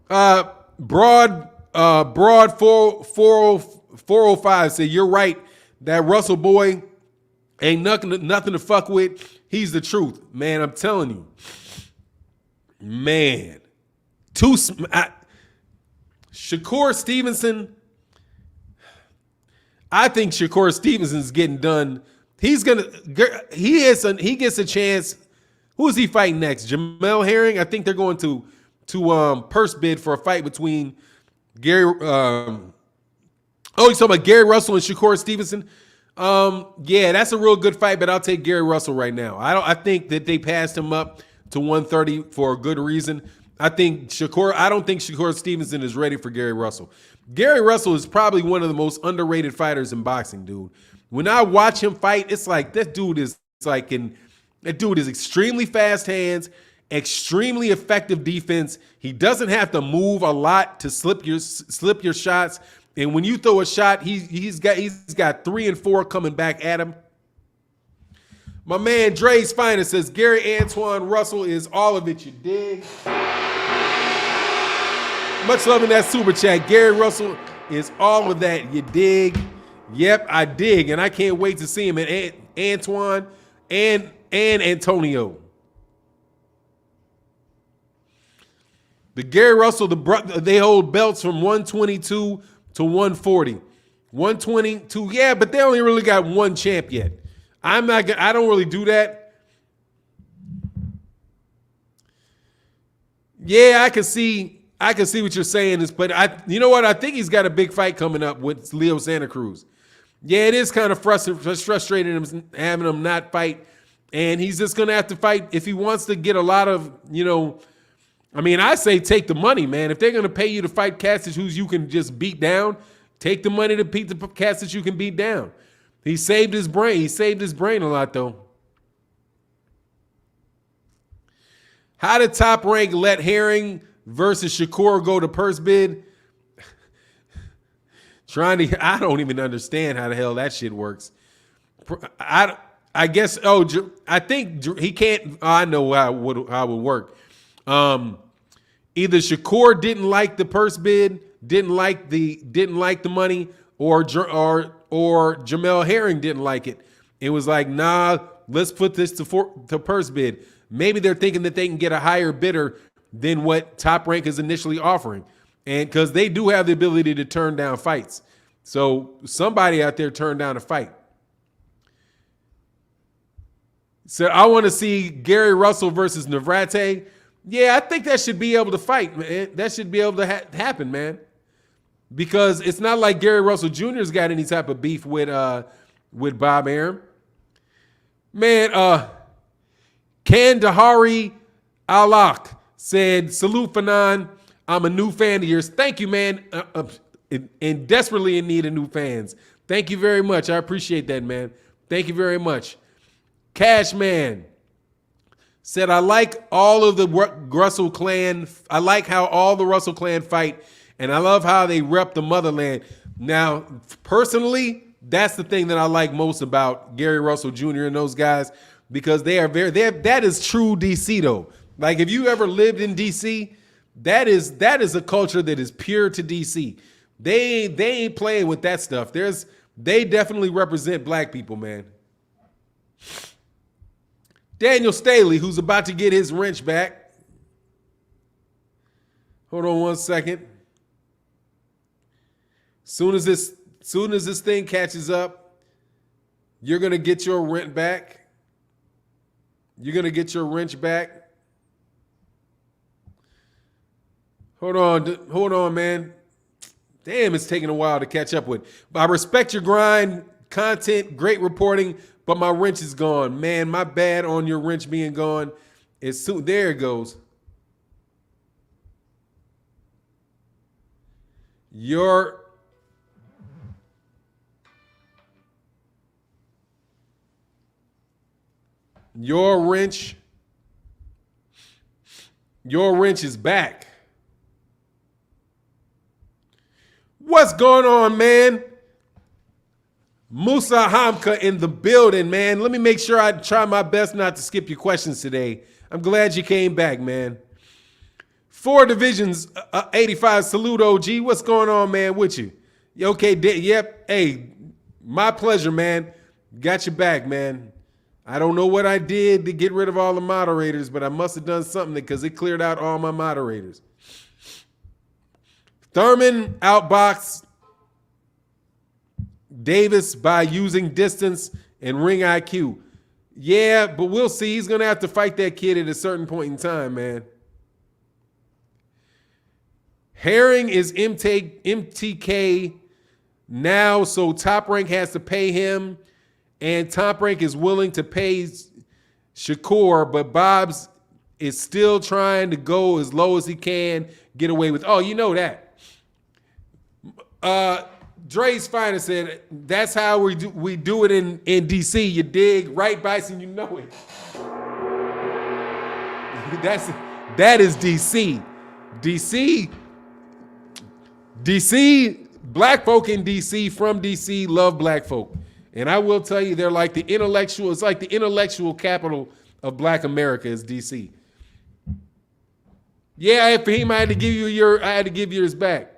Broad 405 said, you're right. That Russell boy ain't nothing to fuck with. He's the truth. Man, I'm telling you. Man. Shakur Stevenson. I think Shakur Stevenson's getting done. He gets a chance. Who is he fighting next? Jamel Herring? I think they're going to purse bid for a fight between Gary. You're talking about Gary Russell and Shakur Stevenson? Yeah, that's a real good fight, but I'll take Gary Russell right now. I think that they passed him up to 130 for a good reason. I don't think Shakur Stevenson is ready for Gary Russell. Gary Russell is probably one of the most underrated fighters in boxing, dude. When I watch him fight, it's like that dude is extremely fast hands, extremely effective defense. He doesn't have to move a lot to slip your shots. And when you throw a shot, he's got 3 and 4 coming back at him. My man Dre's Finest says Gary Antoine Russell is all of it, you dig? Much love in that super chat. Gary Russell is all of that, you dig? Yep, I dig, and I can't wait to see him at Antoine and Antonio. The Gary Russell, they hold belts from 122 to 140. 122, yeah, but they only really got one champ yet. I don't really do that. Yeah, I can see what you're saying, but you know what? I think he's got a big fight coming up with Leo Santa Cruz. Yeah, it is kind of frustrating him having him not fight, and he's just gonna have to fight if he wants to get a lot of, I say take the money, man. If they're gonna pay you to fight cats who you can just beat down, take the money to beat the cats that you can beat down. He saved his brain. He saved his brain a lot, though. How did Top Rank let Herring versus Shakur go to purse bid? I don't even understand how the hell that shit works. I guess, I think he can't, I know how it would work. Either Shakur didn't like the purse bid, didn't like the money, or Jamel Herring didn't like it. It was like, nah, let's put this to purse bid. Maybe they're thinking that they can get a higher bidder than what Top Rank is initially offering. And because they do have the ability to turn down fights. So somebody out there turned down a fight. So I want to see Gary Russell versus Navrate. Yeah, I think that should be able to fight, man. That should be able to happen, man. Because it's not like Gary Russell Jr.'s got any type of beef with Bob Arum. Man, Kandahari Alak said, salute Fannon. I'm a new fan of yours. Thank you, man. And desperately in need of new fans. Thank you very much. I appreciate that, man. Thank you very much. Cashman said, I like all of the Russell clan. I like how all the Russell clan fight, and I love how they rep the motherland. Now, personally, that's the thing that I like most about Gary Russell Jr. and those guys, because that is true DC though. Like if you ever lived in DC, that is a culture that is pure to DC. They ain't playing with that stuff. They definitely represent black people, man. Daniel Staley, who's about to get his wrench back. Hold on one second. Soon as this thing catches up, you're gonna get your rent back. You're gonna get your wrench back. Hold on, man. Damn, it's taking a while to catch up with. But I respect your grind, content, great reporting, but my wrench is gone. Man, my bad on your wrench being gone. There it goes. Your wrench is back. What's going on, man? Musa Hamka in the building, man. Let me make sure I try my best not to skip your questions today. I'm glad you came back, man. 4 divisions, 85. Salute, OG. What's going on, man, with you? You okay? Yep. Hey, my pleasure, man. Got your back, man. I don't know what I did to get rid of all the moderators, but I must have done something because it cleared out all my moderators. Thurman outboxed Davis by using distance and ring IQ. Yeah, but we'll see. He's going to have to fight that kid at a certain point in time, man. Herring is MTK now, so Top Rank has to pay him, and Top Rank is willing to pay Shakur, but Bob's is still trying to go as low as he can, get away with. Oh, you know that. Dre's Finest said, that's how we do it in DC. You dig? Right, Bison? You know it. That is DC. DC, black folk in DC from DC love black folk. And I will tell you, they're like it's like the intellectual capital of black America is DC. Yeah, Fahim, I had to give yours back.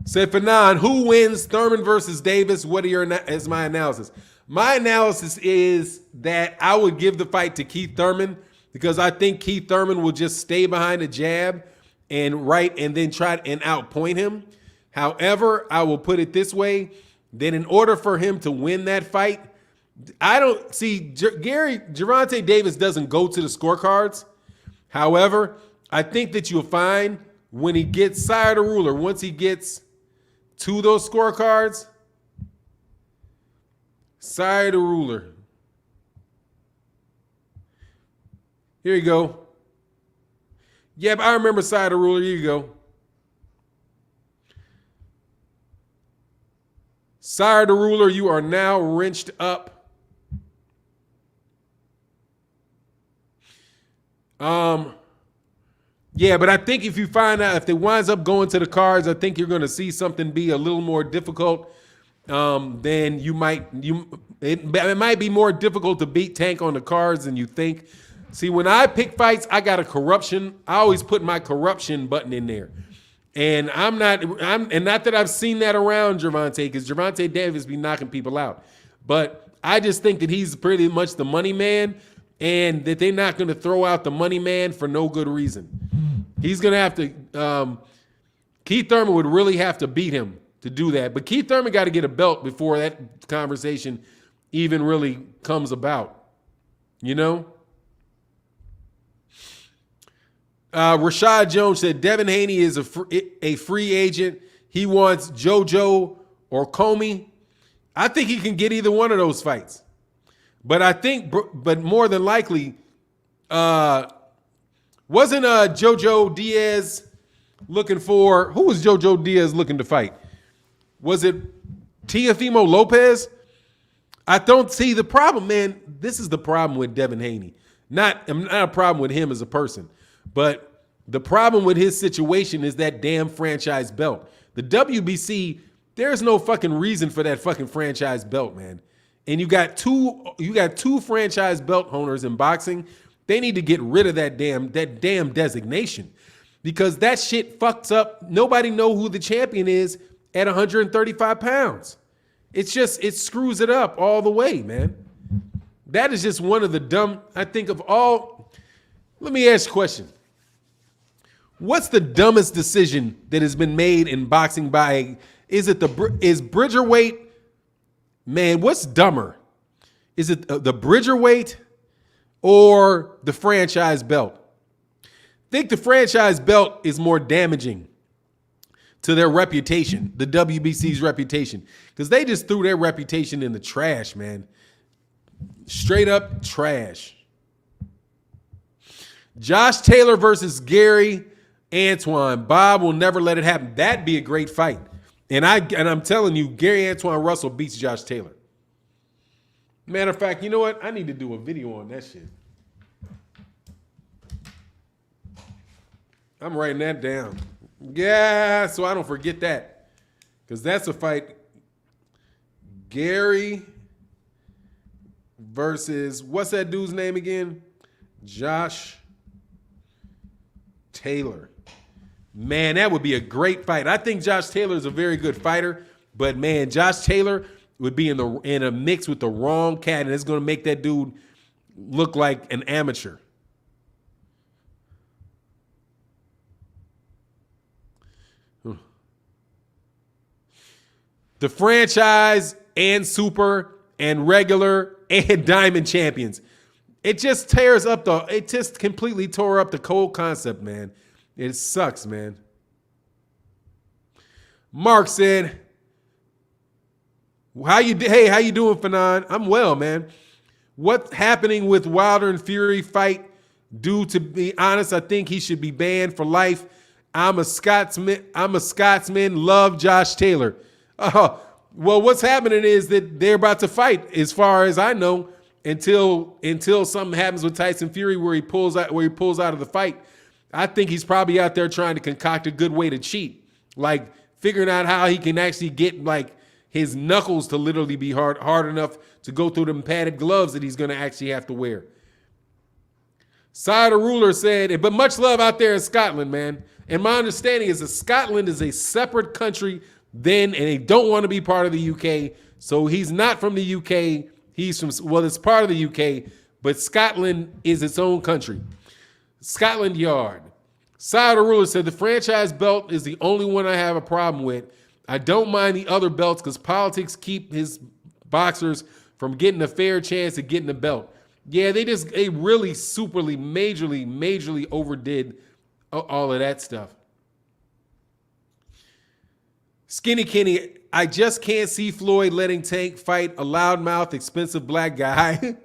Said Fannon, who wins Thurman versus Davis? What is my analysis? My analysis is that I would give the fight to Keith Thurman because I think Keith Thurman will just stay behind the jab and then try and outpoint him. However, I will put it this way, that in order for him to win that fight, I don't see Gervonta Davis doesn't go to the scorecards. However, I think that you'll find when he gets side of ruler, once he gets to those scorecards, side of ruler. Here you go. Yep, I remember side of ruler. Here you go. Side of ruler, you are now wrenched up. Yeah, but I think if it winds up going to the cards, I think you're going to see something be a little more difficult. Then it might be more difficult to beat Tank on the cards than you think. See, when I pick fights, I got I always put my corruption button in there. And not that I've seen that around Gervonta, because Gervonta Davis be knocking people out. But I just think that he's pretty much the money man, and that they're not going to throw out the money man for no good reason. He's going to have to Keith Thurman would really have to beat him to do that. But Keith Thurman got to get a belt before that conversation even really comes about. You know? Rashad Jones said Devin Haney is a free agent. He wants JoJo or Comey. I think he can get either one of those fights. But more than likely, wasn't JoJo Diaz looking for, who was JoJo Diaz looking to fight? Was it Teofimo Lopez? I don't see the problem, man. This is the problem with Devin Haney. Not a problem with him as a person, but the problem with his situation is that damn franchise belt. The WBC, there's no fucking reason for that fucking franchise belt, man. And you got two franchise belt owners in boxing. They need to get rid of that damn designation, because that shit fucks up. Nobody know who the champion is at 135 pounds. It screws it up all the way, man. That is just one of the dumb, I think of all. Let me ask you a question. What's the dumbest decision that has been made in boxing is Bridgerweight? Man, what's dumber? Is it the Bridgerweight or the franchise belt? I think the franchise belt is more damaging to their reputation, the WBC's reputation, because they just threw their reputation in the trash, man. Straight up trash. Josh Taylor versus Gary Antoine. Bob will never let it happen. That'd be a great fight. And I'm telling you, Gary Antoine Russell beats Josh Taylor. Matter of fact, you know what? I need to do a video on that shit. I'm writing that down. Yeah, so I don't forget that. Because that's a fight. Gary versus, what's that dude's name again? Josh Taylor. Man, that would be a great fight. I think Josh Taylor is a very good fighter, but man, Josh Taylor would be in a mix with the wrong cat, and it's going to make that dude look like an amateur. The franchise and super and regular and diamond champions. It just completely tore up the whole concept, man. It sucks, man. Mark said, how you doing, Fannon? I'm well, man. What's happening with Wilder and Fury fight? To be honest, I think he should be banned for life. I'm a Scotsman. Love Josh Taylor. Well, what's happening is that they're about to fight, as far as I know, until something happens with Tyson Fury where he pulls out of the fight. I think he's probably out there trying to concoct a good way to cheat, like figuring out how he can actually get like his knuckles to literally be hard enough to go through them padded gloves that he's going to actually have to wear. Side of Ruler said, but much love out there in Scotland, man. And my understanding is that Scotland is a separate country and they don't want to be part of the UK. So he's not from the UK. He's from, well, it's part of the UK, but Scotland is its own country. Scotland Yard. Side of Ruler said, the franchise belt is the only one I have a problem with. I don't mind the other belts because politics keep his boxers from getting a fair chance at getting a belt. Yeah, they really majorly overdid all of that stuff. Skinny Kenny, I just can't see Floyd letting Tank fight a loudmouth, expensive black guy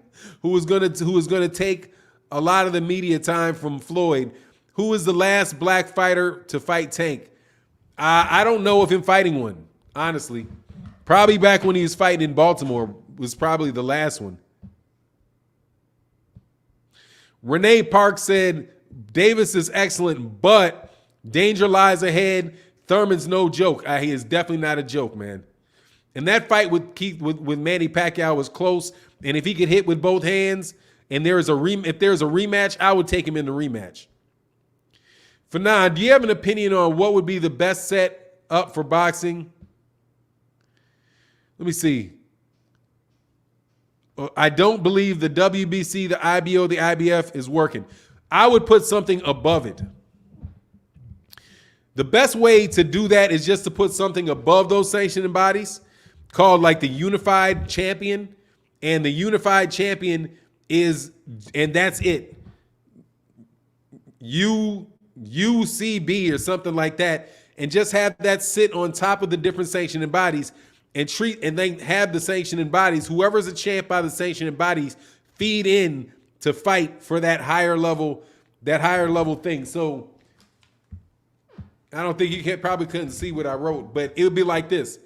who was gonna take a lot of the media time from Floyd. Who was the last black fighter to fight Tank? I don't know of him fighting one, honestly. Probably back when he was fighting in Baltimore was probably the last one. Renee Park said, Davis is excellent, but danger lies ahead. Thurman's no joke. He is definitely not a joke, man. And that fight with Manny Pacquiao was close. And if he could hit with both hands, and if there's a rematch, I would take him in the rematch. Fannon, do you have an opinion on what would be the best set up for boxing? Let me see. I don't believe the WBC, the IBO, the IBF is working. I would put something above it. The best way to do that is just to put something above those sanctioning bodies called like the Unified Champion. And the Unified Champion and that's it. UCB or something like that, and just have that sit on top of the different sanctioning bodies and then have the sanctioning bodies, whoever's a champ by the sanctioning bodies, feed in to fight for that higher level thing. So I don't think you probably couldn't see what I wrote, but it would be like this.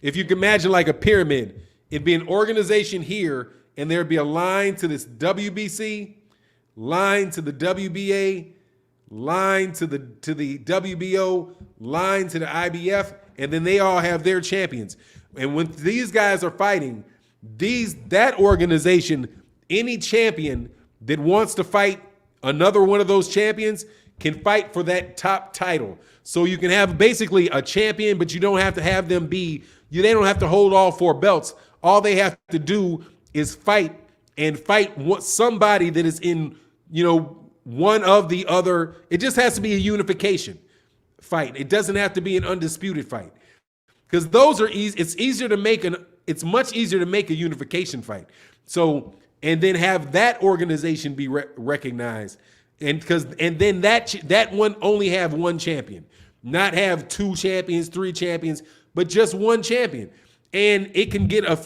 If you can imagine like a pyramid, it'd be an organization here, and there'd be a line to this WBC, line to the WBA, line to the WBO, line to the IBF, and then they all have their champions. And when these guys are fighting, that organization, any champion that wants to fight another one of those champions can fight for that top title. So you can have basically a champion, but you don't have to have them they don't have to hold all 4 belts. All they have to do is fight somebody that is in, one of the other. It just has to be a unification fight. It doesn't have to be an undisputed fight, because those are easy. It's much easier to make a unification fight. So, and then have that organization be recognized, and then that one only have one champion, not have 2 champions, 3 champions, but just one champion, and it can get a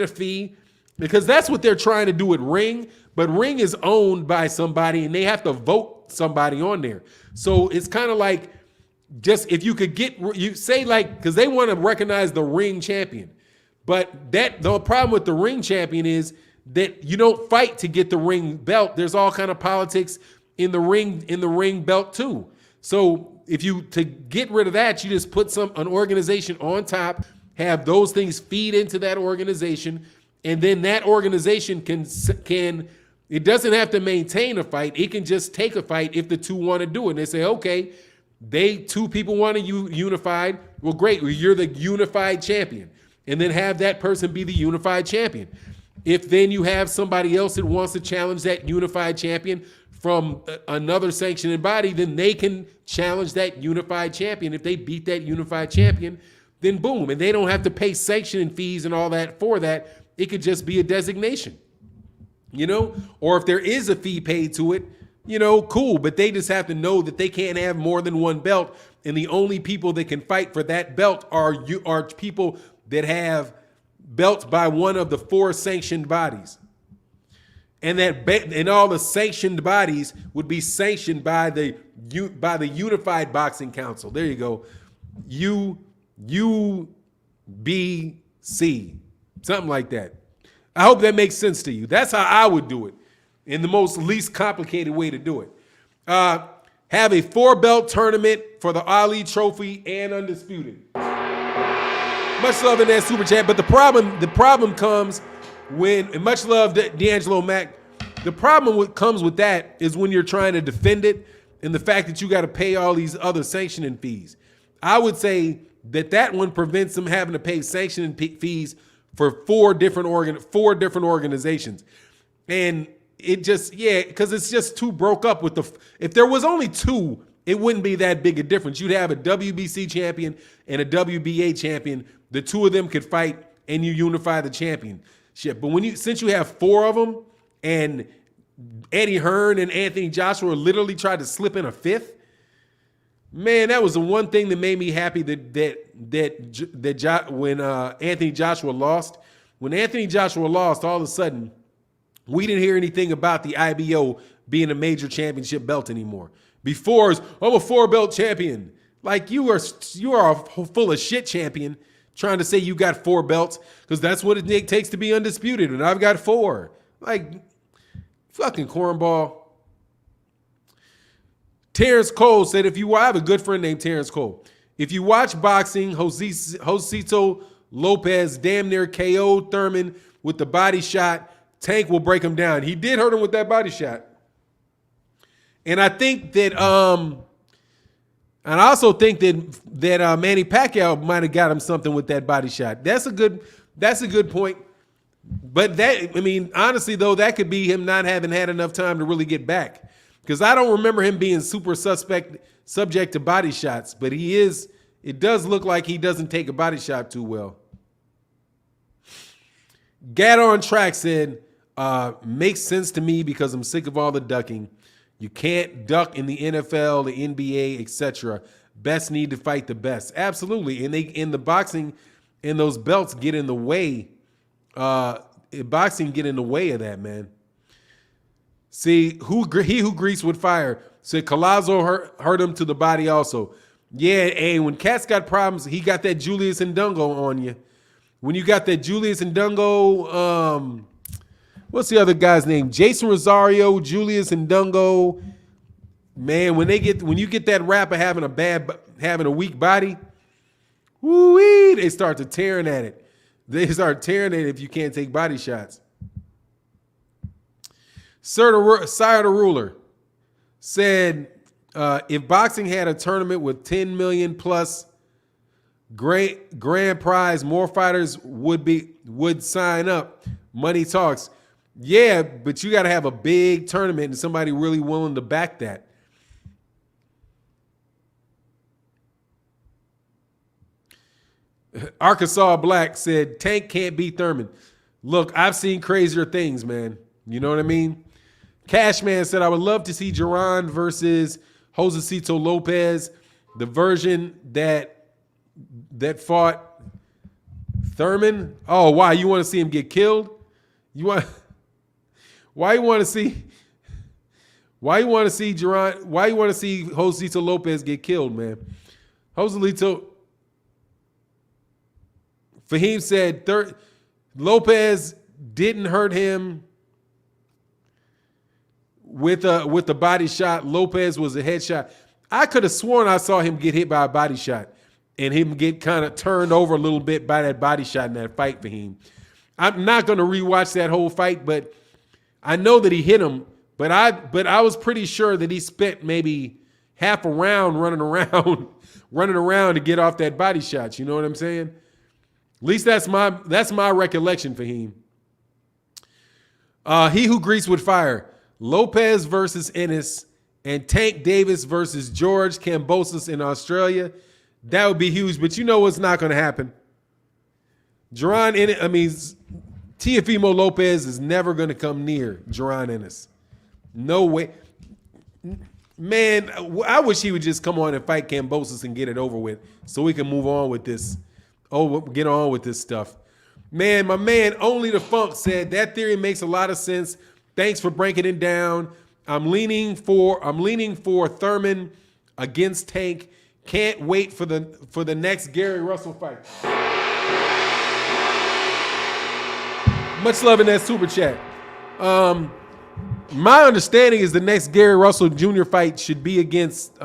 fee, because that's what they're trying to do with Ring. But Ring is owned by somebody, and they have to vote somebody on there. So it's kind of like, just if you could because they want to recognize the Ring champion. But the problem with the Ring champion is that you don't fight to get the Ring belt. There's all kind of politics in the ring belt too. So to get rid of that, you just put an organization on top, have those things feed into that organization, and then that organization can it doesn't have to maintain a fight. It can just take a fight if the 2 want to do it. And they say, okay, 2 people want to unified. Well, great. Well, you're the unified champion. And then have that person be the unified champion. If then you have somebody else that wants to challenge that unified champion from another sanctioning body, then they can challenge that unified champion. If they beat that unified champion, then boom. And they don't have to pay sanctioning fees and all that for that. It could just be a designation, or if there is a fee paid to it, cool. But they just have to know that they can't have more than one belt. And the only people that can fight for that belt are people that have belts by one of the 4 sanctioned bodies. And all the sanctioned bodies would be sanctioned by the Unified Boxing Council. There you go. UBC. Something like that. I hope that makes sense to you. That's how I would do it, in the most least complicated way to do it. Have a 4-belt tournament for the Ali Trophy and Undisputed. Much love in that super chat, but the problem comes when, and much love D'Angelo Mack, the problem comes with that is when you're trying to defend it, and the fact that you got to pay all these other sanctioning fees. I would say that one prevents them having to pay sanctioning fees for 4 different organizations. And it just, because it's just too broke up with if there was only 2, it wouldn't be that big a difference. You'd have a WBC champion and a WBA champion. The 2 of them could fight, and you unify the championship. But since you have 4 of them, and Eddie Hearn and Anthony Joshua literally tried to slip in a 5th, man, that was the one thing that made me happy when Anthony Joshua lost. When Anthony Joshua lost, all of a sudden, we didn't hear anything about the IBO being a major championship belt anymore. Before, I'm a 4-belt champion. Like, you are a full of shit champion trying to say you got 4 belts, because that's what it takes to be undisputed, and I've got 4. Like, fucking cornball. Terrence Cole said, I have a good friend named Terrence Cole. If you watch boxing, Josito Lopez damn near KO'd Thurman with the body shot. Tank will break him down. He did hurt him with that body shot. And I think that, and I also think that Manny Pacquiao might have got him something with that body shot. That's a good point. But honestly though, that could be him not having had enough time to really get back. Because I don't remember him being super subject to body shots, but it does look like he doesn't take a body shot too well. Gat on Track said, Makes sense to me because I'm sick of all the ducking. You can't duck in the NFL, the NBA, etc. Best need to fight the best. Absolutely. And they in the boxing and those belts get in the way. Boxing get in the way of that, man. See, he who greets with fire. Said Collazo hurt him to the body also. Yeah, hey, when Cat's got problems, he got that Julius Ndungo on you. When you got that Julius Ndungo, what's the other guy's name? Jason Rosario, Julius Ndungo. Man, when you get that rap of having a weak body, woo-wee, they start to tearing at it. They start tearing at it if you can't take body shots. Sire the Ruler said, if boxing had a tournament with 10 million plus grand prize, more fighters would sign up. Money talks. Yeah, but you got to have a big tournament and somebody really willing to back that. Arkansas Black said, Tank can't beat Thurman. Look, I've seen crazier things, man. You know what I mean? Cashman said, I would love to see Jaron versus Josecito Lopez, the version that fought Thurman. Oh, why? You want to see him get killed? Why you want to see Jaron? Why you want to see Josecito Lopez get killed, man? Josecito. Fahim said Lopez didn't hurt him with a body shot. Lopez was a headshot. I could have sworn I saw him get hit by a body shot and him get kind of turned over a little bit by that body shot in that fight, Fahim. I'm not going to rewatch that whole fight, but I know that he hit him. But I was pretty sure that he spent maybe half a round running around to get off that body shot. You know what I'm saying? At least that's my recollection, Fahim. He who greets with fire. Lopez versus Ennis and Tank Davis versus George Kambosos in Australia. That would be huge, but you know what's not going to happen. Teofimo Lopez is never going to come near Jaron Ennis. No way. Man, I wish he would just come on and fight Kambosos and get it over with so we can move on with this. Get on with this stuff. Man, my man Only the Funk said that theory makes a lot of sense. Thanks for breaking it down. I'm leaning for Thurman against Tank. Can't wait for the next Gary Russell fight. Much love in that super chat. My understanding is the next Gary Russell Jr. fight should be against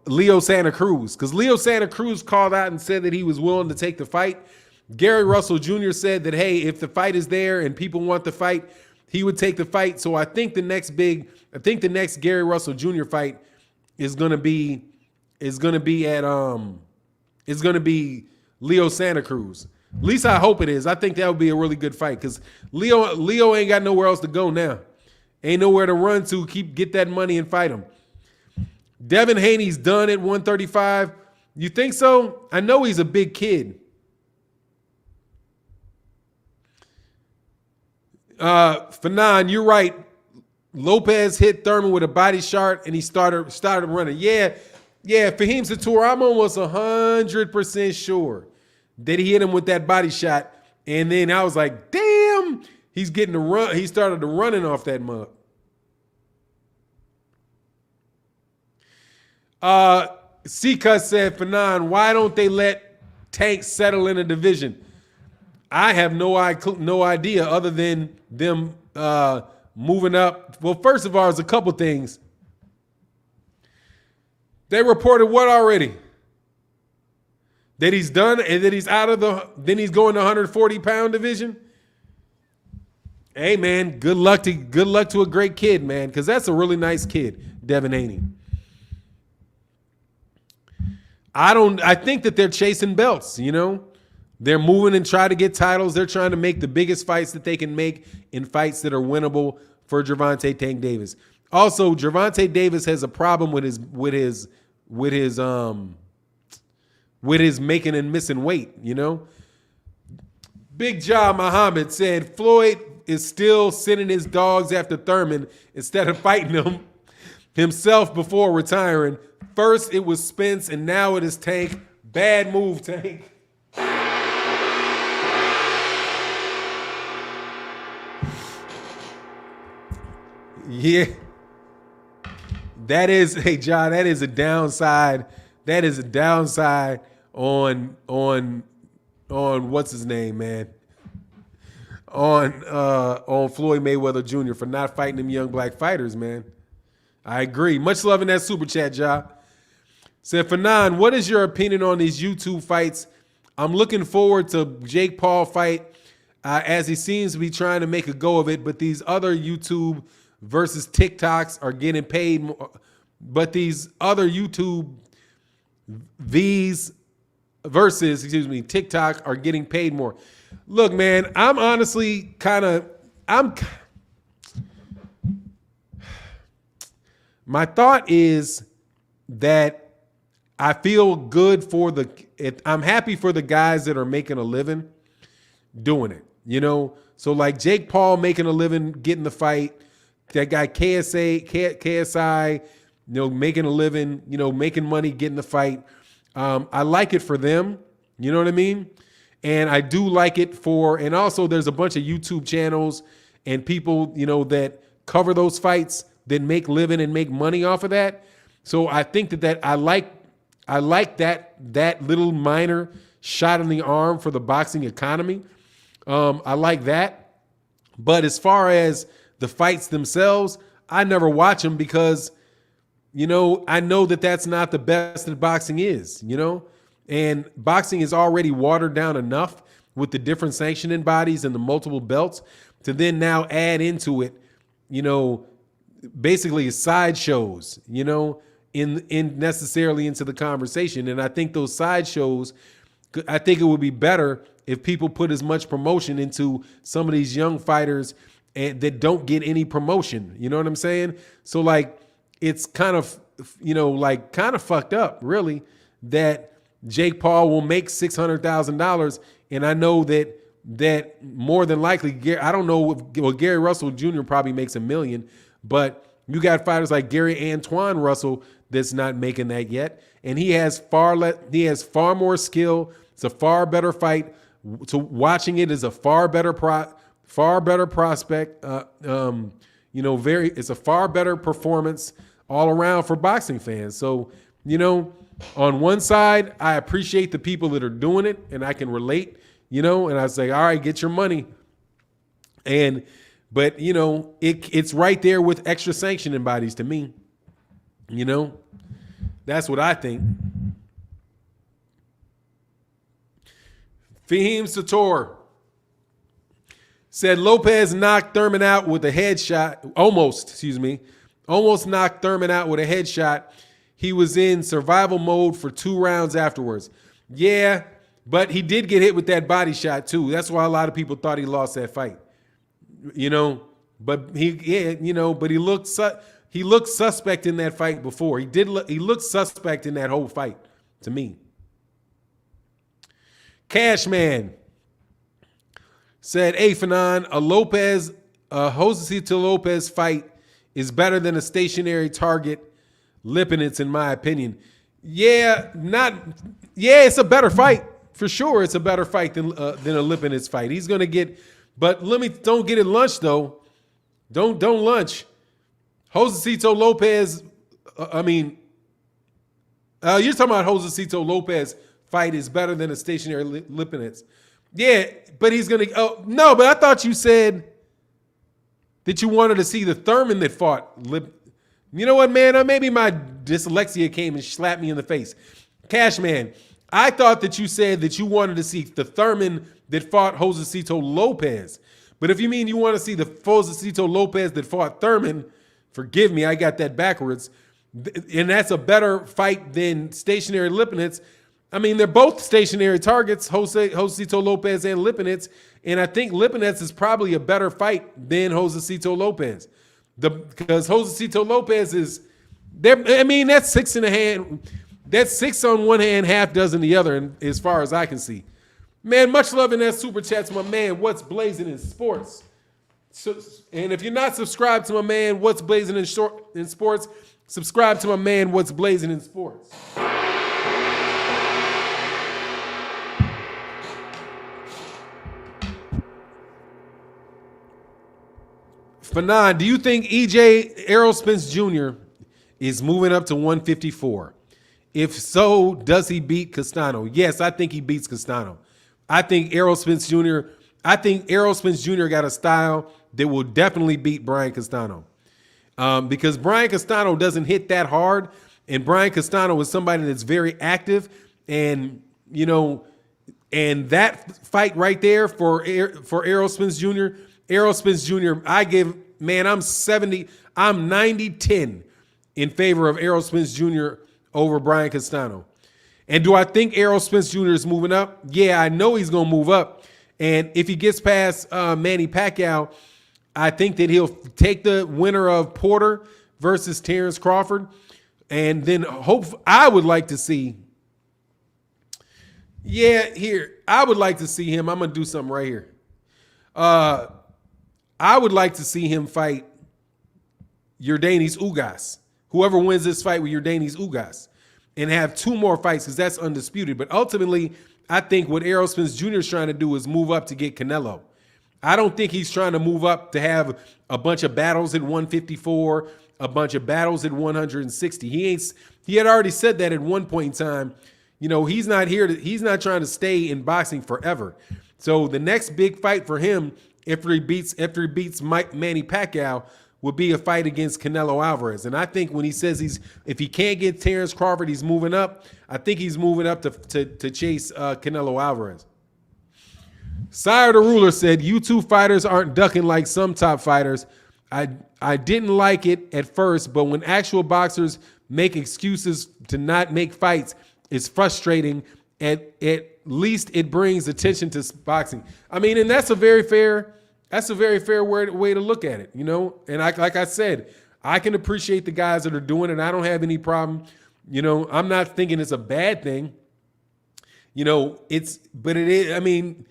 Leo Santa Cruz, because Leo Santa Cruz called out and said that he was willing to take the fight. Gary Russell Jr. said that, hey, if the fight is there and people want the fight, he would take the fight. So I think the next Gary Russell Jr. fight is gonna be Leo Santa Cruz. At least I hope it is. I think that would be a really good fight because Leo ain't got nowhere else to go now. Ain't nowhere to run to. Get that money and fight him. Devin Haney's done at 135. You think so? I know he's a big kid. Fannon, you're right. Lopez hit Thurman with a body shot and he started running. Yeah, Fahim Satur, I'm almost 100% sure that he hit him with that body shot. And then I was like, damn, he's getting to run. He started to running off that mug. Sika said, Fannon, why don't they let Tank settle in a division? I have no idea other than them moving up. Well, first of all, there's a couple things. They reported what already? That he's done and that he's then he's going to 140-pound division. Hey man, good luck to a great kid, man, because that's a really nice kid, Devin Haney. I think that they're chasing belts, you know. They're moving and trying to get titles. They're trying to make the biggest fights that they can make in fights that are winnable for Gervonta Tank Davis. Also, Gervonta Davis has a problem with his making and missing weight, you know. Big Jaw Muhammad said Floyd is still sending his dogs after Thurman instead of fighting him himself before retiring. First it was Spence and now it is Tank. Bad move, Tank. Yeah. That is, hey John, that is a downside. That is a downside on what's his name, man? On Floyd Mayweather Jr. for not fighting them young black fighters, man. I agree. Much love in that super chat, Ja. Said, Fannon, what is your opinion on these YouTube fights? I'm looking forward to Jake Paul fight as he seems to be trying to make a go of it, but these other YouTube versus TikToks are getting paid more. But these other YouTube TikTok are getting paid more. Look, man, I'm honestly my thought is that I feel good I'm happy for the guys that are making a living doing it, you know? So like Jake Paul making a living, getting the fight, that guy KSI, you know, making a living, you know, making money, getting the fight. I like it for them. You know what I mean? And I do like it and also there's a bunch of YouTube channels and people, you know, that cover those fights that make living and make money off of that. So I think that I like that little minor shot in the arm for the boxing economy. I like that. But as far as the fights themselves, I never watch them because, you know, I know that that's not the best that boxing is, you know, and boxing is already watered down enough with the different sanctioning bodies and the multiple belts to then now add into it, you know, basically sideshows, you know, in necessarily into the conversation. And I think those sideshows, I think it would be better if people put as much promotion into some of these young fighters that don't get any promotion. You know what I'm saying? So like, it's kind of, you know, like kind of fucked up really that Jake Paul will make $600,000. And I know that more than likely, I don't know, Gary Russell Jr. probably makes $1 million, but you got fighters like Gary Antoine Russell that's not making that yet. And he has far more skill. It's a far better fight. So watching it is a far better prospect. You know, it's a far better performance all around for boxing fans. So, you know, on one side, I appreciate the people that are doing it and I can relate, you know, and I say, all right, get your money. But you know, it's right there with extra sanctioning bodies to me. You know, that's what I think. Fahim Sator said Lopez knocked Thurman out with a headshot. Almost knocked Thurman out with a headshot. He was in survival mode for 2 rounds afterwards. Yeah, but he did get hit with that body shot too. That's why a lot of people thought he lost that fight. You know, but he looked suspect in that fight before. He looked suspect in that whole fight to me. Cashman said, hey, Fannon, a Josecito Lopez fight is better than a stationary target Lipinets, in my opinion. Yeah, it's a better fight. For sure, it's a better fight than a Lipinets fight. He's going to get, but don't get it lunch, though. Don't lunch. Josecito Lopez, you're talking about Josecito Lopez fight is better than a stationary Lipinets. Yeah, but he's going to, no, but I thought you said that you wanted to see the Thurman that fought You know what, man? Maybe my dyslexia came and slapped me in the face. Cashman, I thought that you said that you wanted to see the Thurman that fought Josecito Lopez. But if you mean you want to see the Josecito Lopez that fought Thurman, forgive me, I got that backwards. And that's a better fight than stationary Lipinets. I mean, they're both stationary targets, Josecito Lopez and Lipinets. And I think Lipinets is probably a better fight than Josecito Lopez. Because Josecito Lopez is there. I mean, that's 6 in a hand. That's 6 on one hand, half dozen the other, and as far as I can see. Man, much love in that super chat to my man, What's Blazing in Sports. So, and if you're not subscribed to my man, What's Blazing in Sports, subscribe to my man, What's Blazing in Sports. Fannon, do you think Errol Spence Jr. is moving up to 154? If so, does he beat Castano? Yes, I think he beats Castano. I think Errol Spence Jr. got a style that will definitely beat Brian Castano. Because Brian Castano doesn't hit that hard, and Brian Castano is somebody that's very active, and and that fight right there for Errol Spence Jr. Errol Spence Jr. I'm 90-10 in favor of Errol Spence Jr. over Brian Castano. And do I think Errol Spence Jr. is moving up? Yeah, I know he's going to move up. And if he gets past Manny Pacquiao, I think that he'll take the winner of Porter versus Terrence Crawford. And then I would like to see. I would like to see him. I'm going to do something right here. I would like to see him fight Yordenis Ugas. Whoever wins this fight with Yordenis Ugas, and have two more fights, because that's undisputed. But ultimately, I think what Errol Spence Jr. is trying to do is move up to get Canelo. I don't think he's trying to move up to have a bunch of battles at 154, a bunch of battles at 160. He had already said that at one point in time. He's not trying to stay in boxing forever. So the next big fight for him, after he beats Manny Pacquiao, will be a fight against Canelo Alvarez. And I think when he says if he can't get Terrence Crawford, he's moving up. I think he's moving up to chase Canelo Alvarez. Sire the Ruler said, you two fighters aren't ducking like some top fighters. I didn't like it at first, but when actual boxers make excuses to not make fights, it's frustrating. At least it brings attention to boxing. I mean, and that's a very fair way to look at it, And like I said, I can appreciate the guys that are doing it. I don't have any problem. I'm not thinking it's a bad thing. But it is. I mean,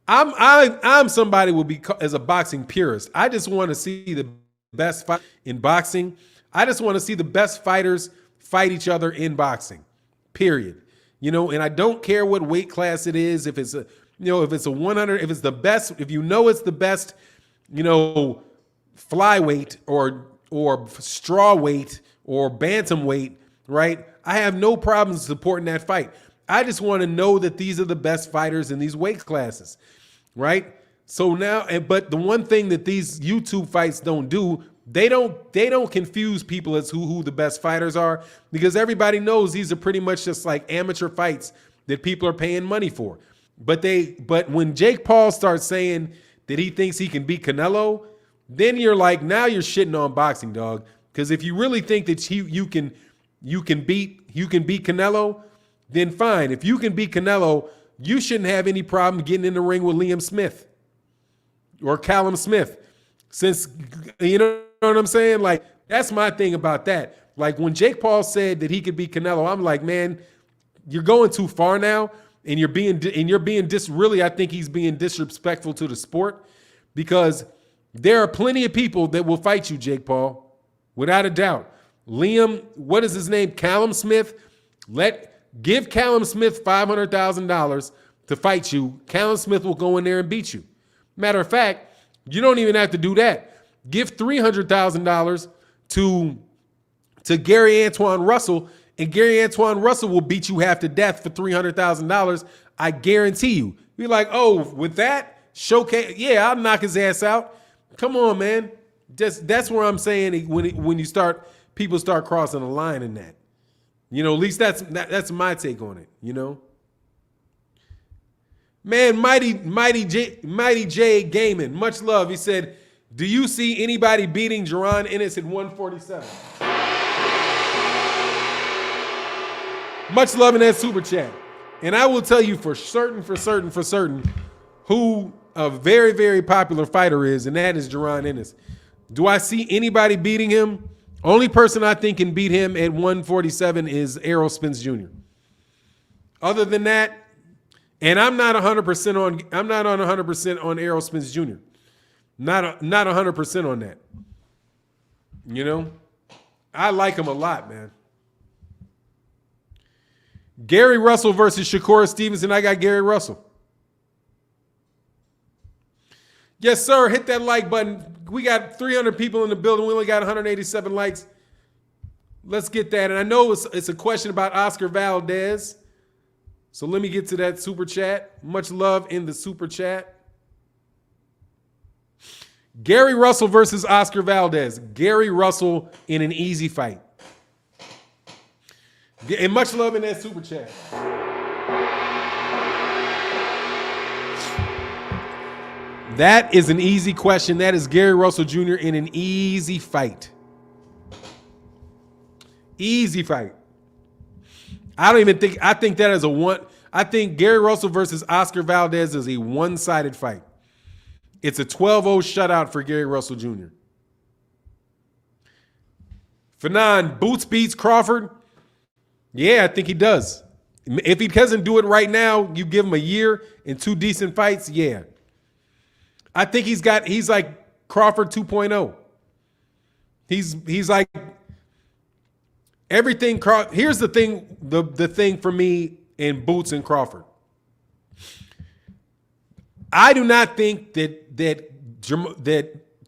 I'm somebody will be as a boxing purist. I just want to see the best fight in boxing. I just want to see the best fighters fight each other in boxing. Period. And I don't care what weight class it is. If it's if it's a 100, if it's the best, if it's the best, flyweight or straw weight or bantamweight, right? I have no problems supporting that fight. I just want to know that these are the best fighters in these weight classes, right? So now, but the one thing that these YouTube fights don't do, they don't confuse people as who the best fighters are, because everybody knows these are pretty much just like amateur fights that people are paying money for. But when Jake Paul starts saying that he thinks he can beat Canelo, then you're like, now you're shitting on boxing, dog. Because if you really think that you can beat Canelo, then fine. If you can beat Canelo, you shouldn't have any problem getting in the ring with Liam Smith or Callum Smith. Since, you know what I'm saying? Like, that's my thing about that. Like, when Jake Paul said that he could beat Canelo, I'm like, man, you're going too far now. And really, I think he's being disrespectful to the sport, because there are plenty of people that will fight you, Jake Paul, without a doubt. Liam, what is his name? Callum Smith. Give Callum Smith $500,000 to fight you. Callum Smith will go in there and beat you. Matter of fact, you don't even have to do that. Give $300,000 to Gary Antoine Russell, and Gary Antoine Russell will beat you half to death for $300,000. I guarantee you. You're like, oh, with that showcase, yeah, I'll knock his ass out. Come on, man. That's where I'm saying when people start crossing the line in that. At least that's my take on it. Man, Mighty J Gaiman, much love. He said, do you see anybody beating Jaron Ennis at 147? Much love in that super chat. And I will tell you for certain, who a very, very popular fighter is, and that is Jaron Ennis. Do I see anybody beating him? Only person I think can beat him at 147 is Errol Spence Jr. Other than that, And I'm not 100% on. I'm not on 100% on Errol Spence Jr. Not 100% on that. You know, I like him a lot, man. Gary Russell versus Shakur Stevenson. I got Gary Russell. Yes, sir. Hit that like button. We got 300 people in the building. We only got 187 likes. Let's get that. And I know it's a question about Oscar Valdez. So let me get to that super chat. Much love in the super chat. Gary Russell versus Oscar Valdez. Gary Russell in an easy fight. And much love in that super chat. That is an easy question. That is Gary Russell Jr. in an easy fight. Easy fight. I think that is a one. I think Gary Russell versus Oscar Valdez is a one-sided fight. It's a 12-0 shutout for Gary Russell Jr. Fannon, Boots beats Crawford. Yeah, I think he does. If he doesn't do it right now, you give him a year and 2 decent fights, yeah. I think he's like Crawford 2.0. He's like everything. Here's the thing, the thing for me in Boots and Crawford. I do not think that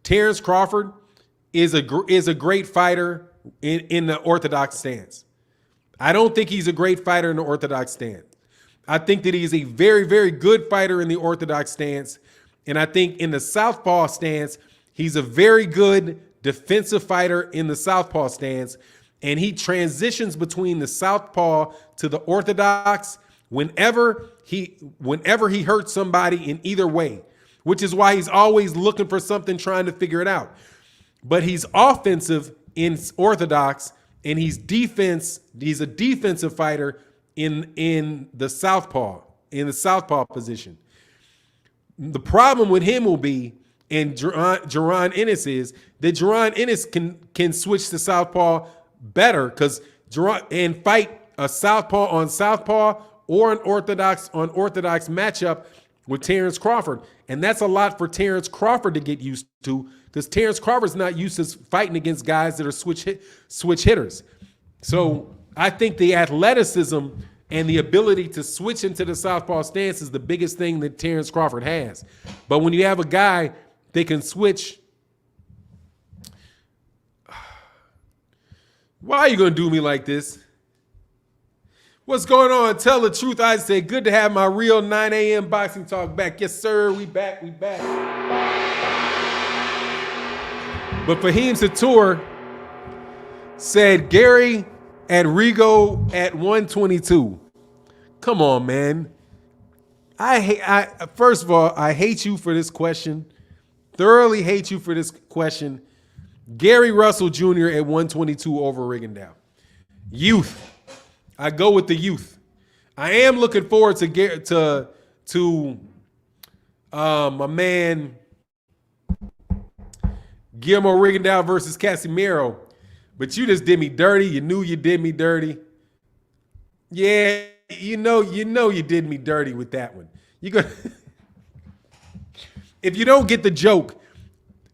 Terrence Crawford is a great fighter in the orthodox stance. I don't think he's a great fighter in the orthodox stance. I think that he's a very, very good fighter in the orthodox stance. And I think in the southpaw stance, he's a very good defensive fighter in the southpaw stance. And he transitions between the southpaw to the orthodox whenever he hurts somebody in either way, which is why he's always looking for something, trying to figure it out. But he's offensive in orthodox, and he's a defensive fighter in the southpaw position. The problem with him will be, and Jaron Ennis is, that Jaron Ennis can switch to southpaw better and fight a southpaw on southpaw or an orthodox on orthodox matchup with Terrence Crawford. And that's a lot for Terrence Crawford to get used to, because Terrence Crawford's not used to fighting against guys that are switch hitters. So I think the athleticism and the ability to switch into the southpaw stance is the biggest thing that Terrence Crawford has. But when you have a guy that can switch, why are you going to do me like this? What's going on? Tell the truth. I say, good to have my real 9 a.m. boxing talk back. Yes, sir. We back. But Fahim Satur said Gary at Rigo at 122. Come on, man. First of all, I hate you for this question. Thoroughly hate you for this question. Gary Russell Jr. at 122 over Rigondeaux. Youth. I go with the youth. I am looking forward to my man Guillermo Rigondeaux versus Casimiro, but you just did me dirty. You knew you did me dirty. Yeah, you know you did me dirty with that one. If you don't get the joke,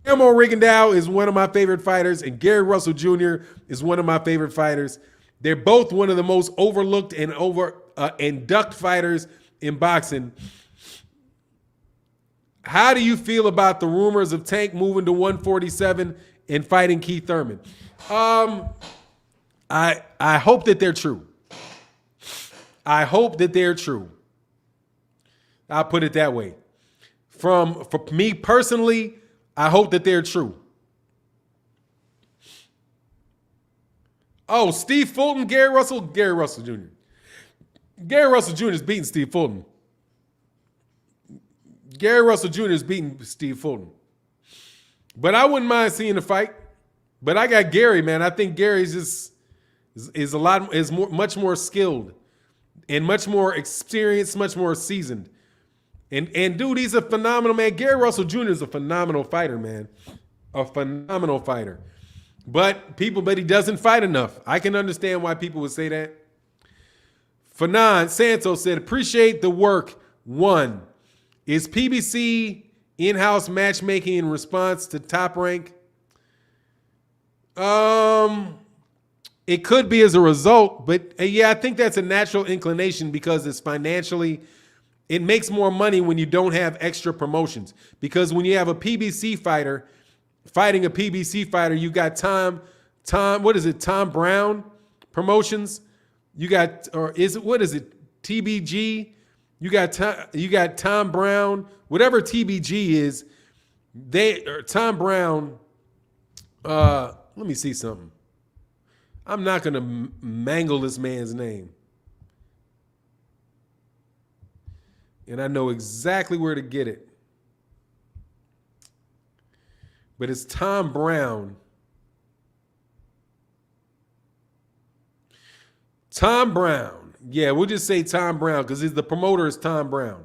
Guillermo Rigondeaux is one of my favorite fighters, and Gary Russell Jr. is one of my favorite fighters. They're both one of the most overlooked and ducked fighters in boxing. How do you feel about the rumors of Tank moving to 147 and fighting Keith Thurman? I hope that they're true. I hope that they're true. I'll put it that way. For me personally, I hope that they're true. Oh, Steve Fulton, Gary Russell Jr. Gary Russell Jr. is beating Steve Fulton. Gary Russell Jr. is beating Steve Fulton. But I wouldn't mind seeing the fight. But I got Gary, man. I think Gary's much more skilled and much more experienced, much more seasoned. And dude, he's a phenomenal man. Gary Russell Jr. is a phenomenal fighter, man. A phenomenal fighter. But he doesn't fight enough. I can understand why people would say that. Fanon Santos said, appreciate the work One, is PBC in-house matchmaking in response to Top Rank? It could be as a result, but yeah, I think that's a natural inclination because it's financially, it makes more money when you don't have extra promotions. Because when you have a PBC fighter fighting a PBC fighter, you got Tom Brown Promotions. You got, or is it, what is it? TBG. You got Tom Brown, whatever TBG is. Tom Brown. Let me see something. I'm not going to mangle this man's name. And I know exactly where to get it. But it's Tom Brown. Tom Brown. Yeah, we'll just say Tom Brown because the promoter is Tom Brown.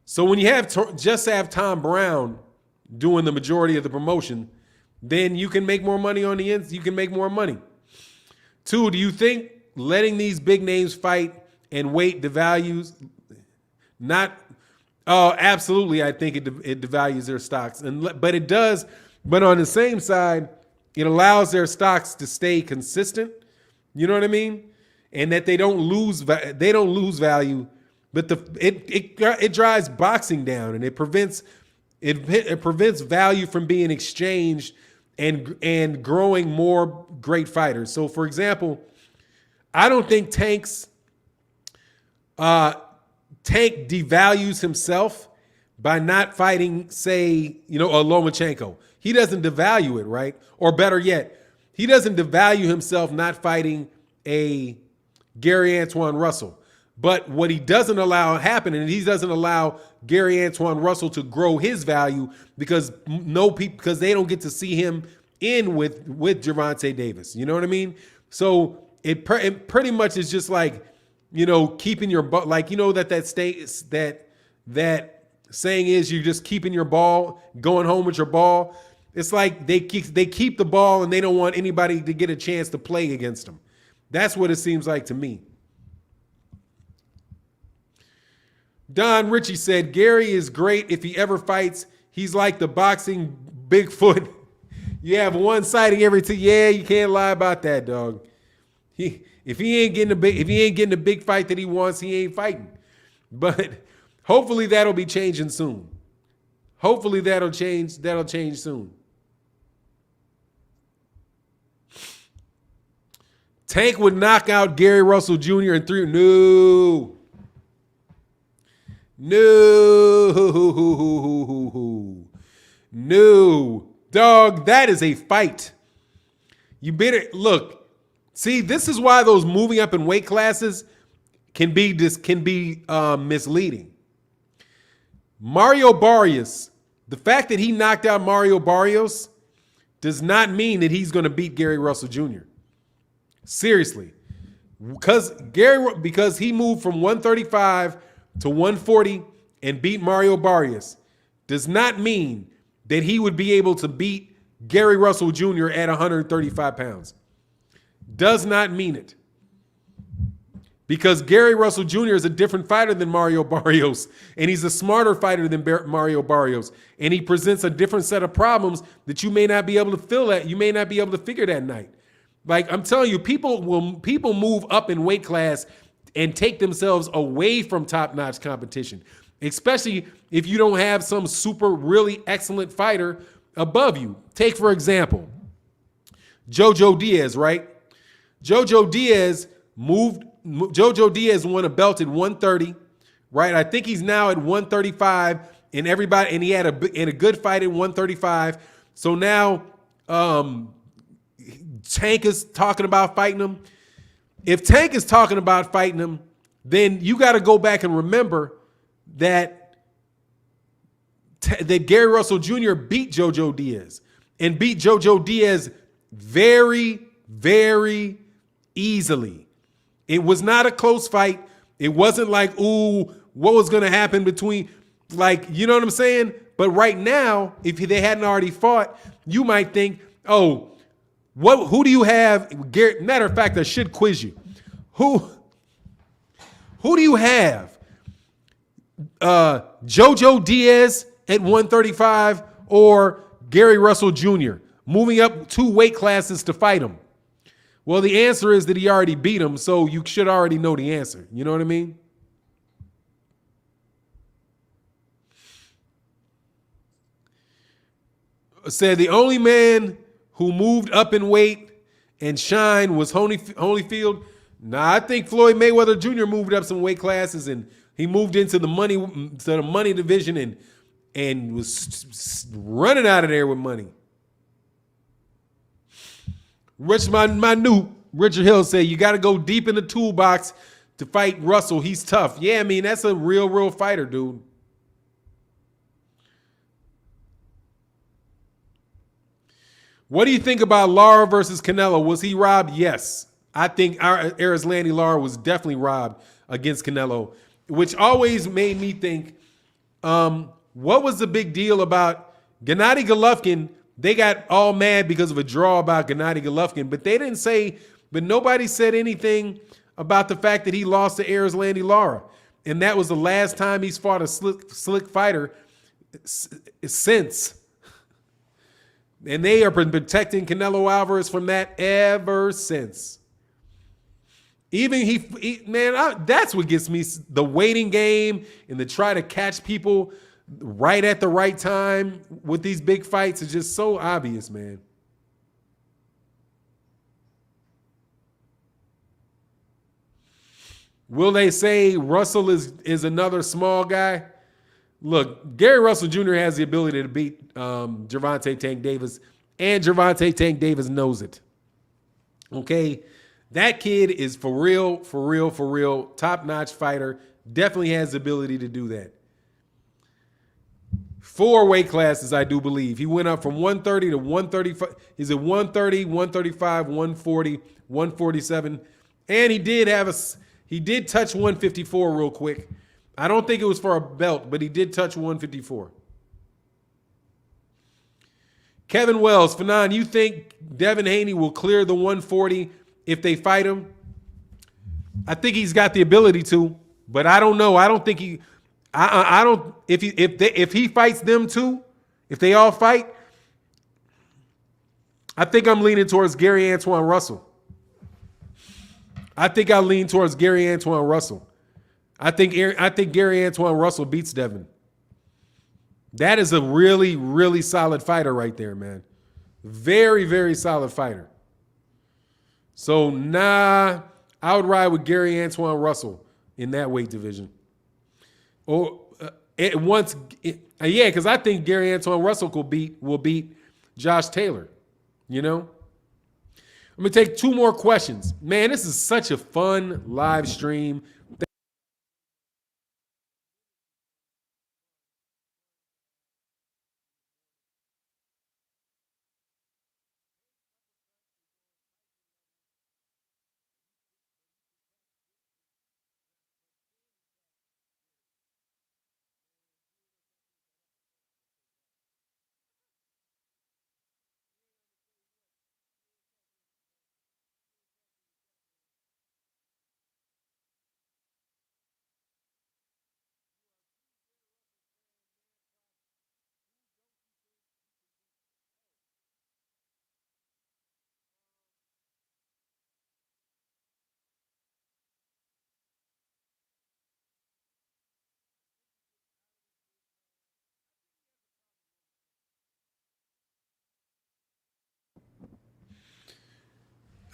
So when you have Tom Brown doing the majority of the promotion, then you can make more money on the ends. You can make more money. Two, do you think letting these big names fight and weight devalues? Not. Oh, absolutely. I think it devalues their stocks, but it does. But on the same side, it allows their stocks to stay consistent. You know what I mean? And that they don't lose value. But it drives boxing down, and it prevents value from being exchanged and growing more great fighters. So, for example, I don't think Tank devalues himself by not fighting, say, a Lomachenko. He doesn't devalue it, right? Or better yet, he doesn't devalue himself not fighting a Gary Antoine Russell. But what he doesn't allow happen, and he doesn't allow Gary Antoine Russell to grow his value because they don't get to see him in with Gervonta Davis. You know what I mean? So it pretty much is just like, keeping your ball, like, that saying is you're just keeping your ball, going home with your ball. It's like they keep the ball and they don't want anybody to get a chance to play against them. That's what it seems like to me. Don Ritchie said, Gary is great if he ever fights. He's like the boxing Bigfoot. You have one sighting every two. Yeah, you can't lie about that, dog. If he ain't getting the big fight that he wants, he ain't fighting. But hopefully that'll be changing soon. Hopefully that'll change soon. Tank would knock out Gary Russell Jr. in 3. No. Dog, that is a fight. You better look. See, this is why those moving up in weight classes can be misleading. Mario Barrios, the fact that he knocked out Mario Barrios does not mean that he's going to beat Gary Russell Jr. Seriously. Because he moved from 135 to 140 and beat Mario Barrios does not mean that he would be able to beat Gary Russell Jr. at 135 pounds. Does not mean it. Because Gary Russell Jr. is a different fighter than Mario Barrios, and he's a smarter fighter than Mario Barrios, and he presents a different set of problems that you may not be able to you may not be able to figure that night. Like, I'm telling you, people move up in weight class and take themselves away from top-notch competition, especially if you don't have some super really excellent fighter above you. Take, for example, Jojo Diaz, right? Jojo Diaz won a belt at 130, right? I think he's now at 135, and he had a good fight at 135. So now Tank is talking about fighting him. If Tank is talking about fighting him, then you got to go back and remember that Gary Russell Jr. beat Jojo Diaz and beat Jojo Diaz very, very easily. It was not a close fight. It wasn't like, ooh, what was going to happen between, like, you know what I'm saying? But right now, if they hadn't already fought, you might think, oh, who do you have? Matter of fact, I should quiz you. Who do you have Jojo Diaz at 135 or Gary Russell Jr. moving up 2 weight classes to fight him? Well, the answer is that he already beat him, so you should already know the answer. You know what I mean? Said the only man who moved up in weight and shine was Holyfield. Nah, I think Floyd Mayweather Jr. moved up some weight classes and he moved into the money division and was running out of there with money. My new Richard Hill said you got to go deep in the toolbox to fight Russell. He's tough. Yeah, I mean that's a real fighter, dude. What do you think about Lara versus Canelo? Was he robbed? Yes. I think Arislandi Lara was definitely robbed against Canelo, which always made me think, what was the big deal about Gennady Golovkin? They got all mad because of a draw about Gennady Golovkin, but nobody said anything about the fact that he lost to Arislandi Lara. And that was the last time he's fought a slick fighter since. And they have been protecting Canelo Alvarez from that ever since. That's what gets me, the waiting game and the try to catch people right at the right time with these big fights is just so obvious, man. Will they say Russell is another small guy? Look, Gary Russell Jr. has the ability to beat Gervonta Tank Davis, and Gervonta Tank Davis knows it. Okay? That kid is for real, top-notch fighter. Definitely has the ability to do that. 4 weight classes, I do believe. He went up from 130 to 135. He's at 130, 135, 140, 147. And he did touch 154 real quick. I don't think it was for a belt, but he did touch 154. Kevin Wells, Fannon, you think Devin Haney will clear the 140 if they fight him? I think he's got the ability to, but I don't know. I don't think he. I don't. If he fights them too, if they all fight, I think I'm leaning towards Gary Antoine Russell. I think I lean towards Gary Antoine Russell. I think Gary Antoine Russell beats Devin. That is a really solid fighter right there, man. Very solid fighter. So, I would ride with Gary Antoine Russell in that weight division. Because I think Gary Antoine Russell will beat Josh Taylor. You know? I'm going to take 2 more questions. Man, this is such a fun live stream.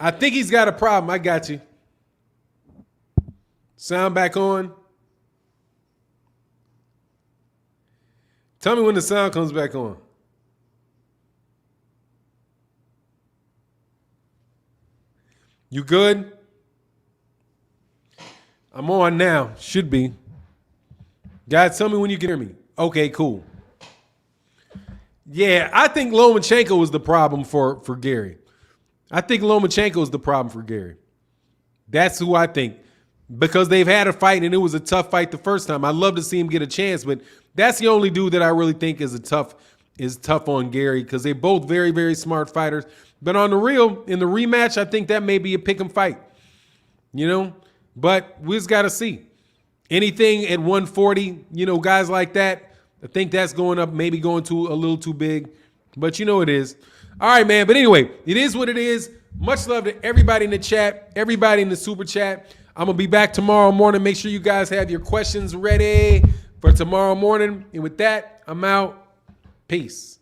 I think he's got a problem. I got you. Sound back on. Tell me when the sound comes back on. You good? I'm on now. Should be. Guys, tell me when you can hear me. Okay, cool. Yeah, I think Lomachenko was the problem for Gary. I think Lomachenko is the problem for Gary. That's who I think. Because they've had a fight and it was a tough fight the first time. I'd love to see him get a chance, but that's the only dude that I really think is tough on Gary because they're both very smart fighters. But on the real, in the rematch, I think that may be a pick 'em fight. You know? But we just got to see. Anything at 140, guys like that, I think that's going up, maybe going to a little too big, but it is. All right, man. But anyway, it is what it is. Much love to everybody in the chat, everybody in the super chat. I'm going to be back tomorrow morning. Make sure you guys have your questions ready for tomorrow morning. And with that, I'm out. Peace.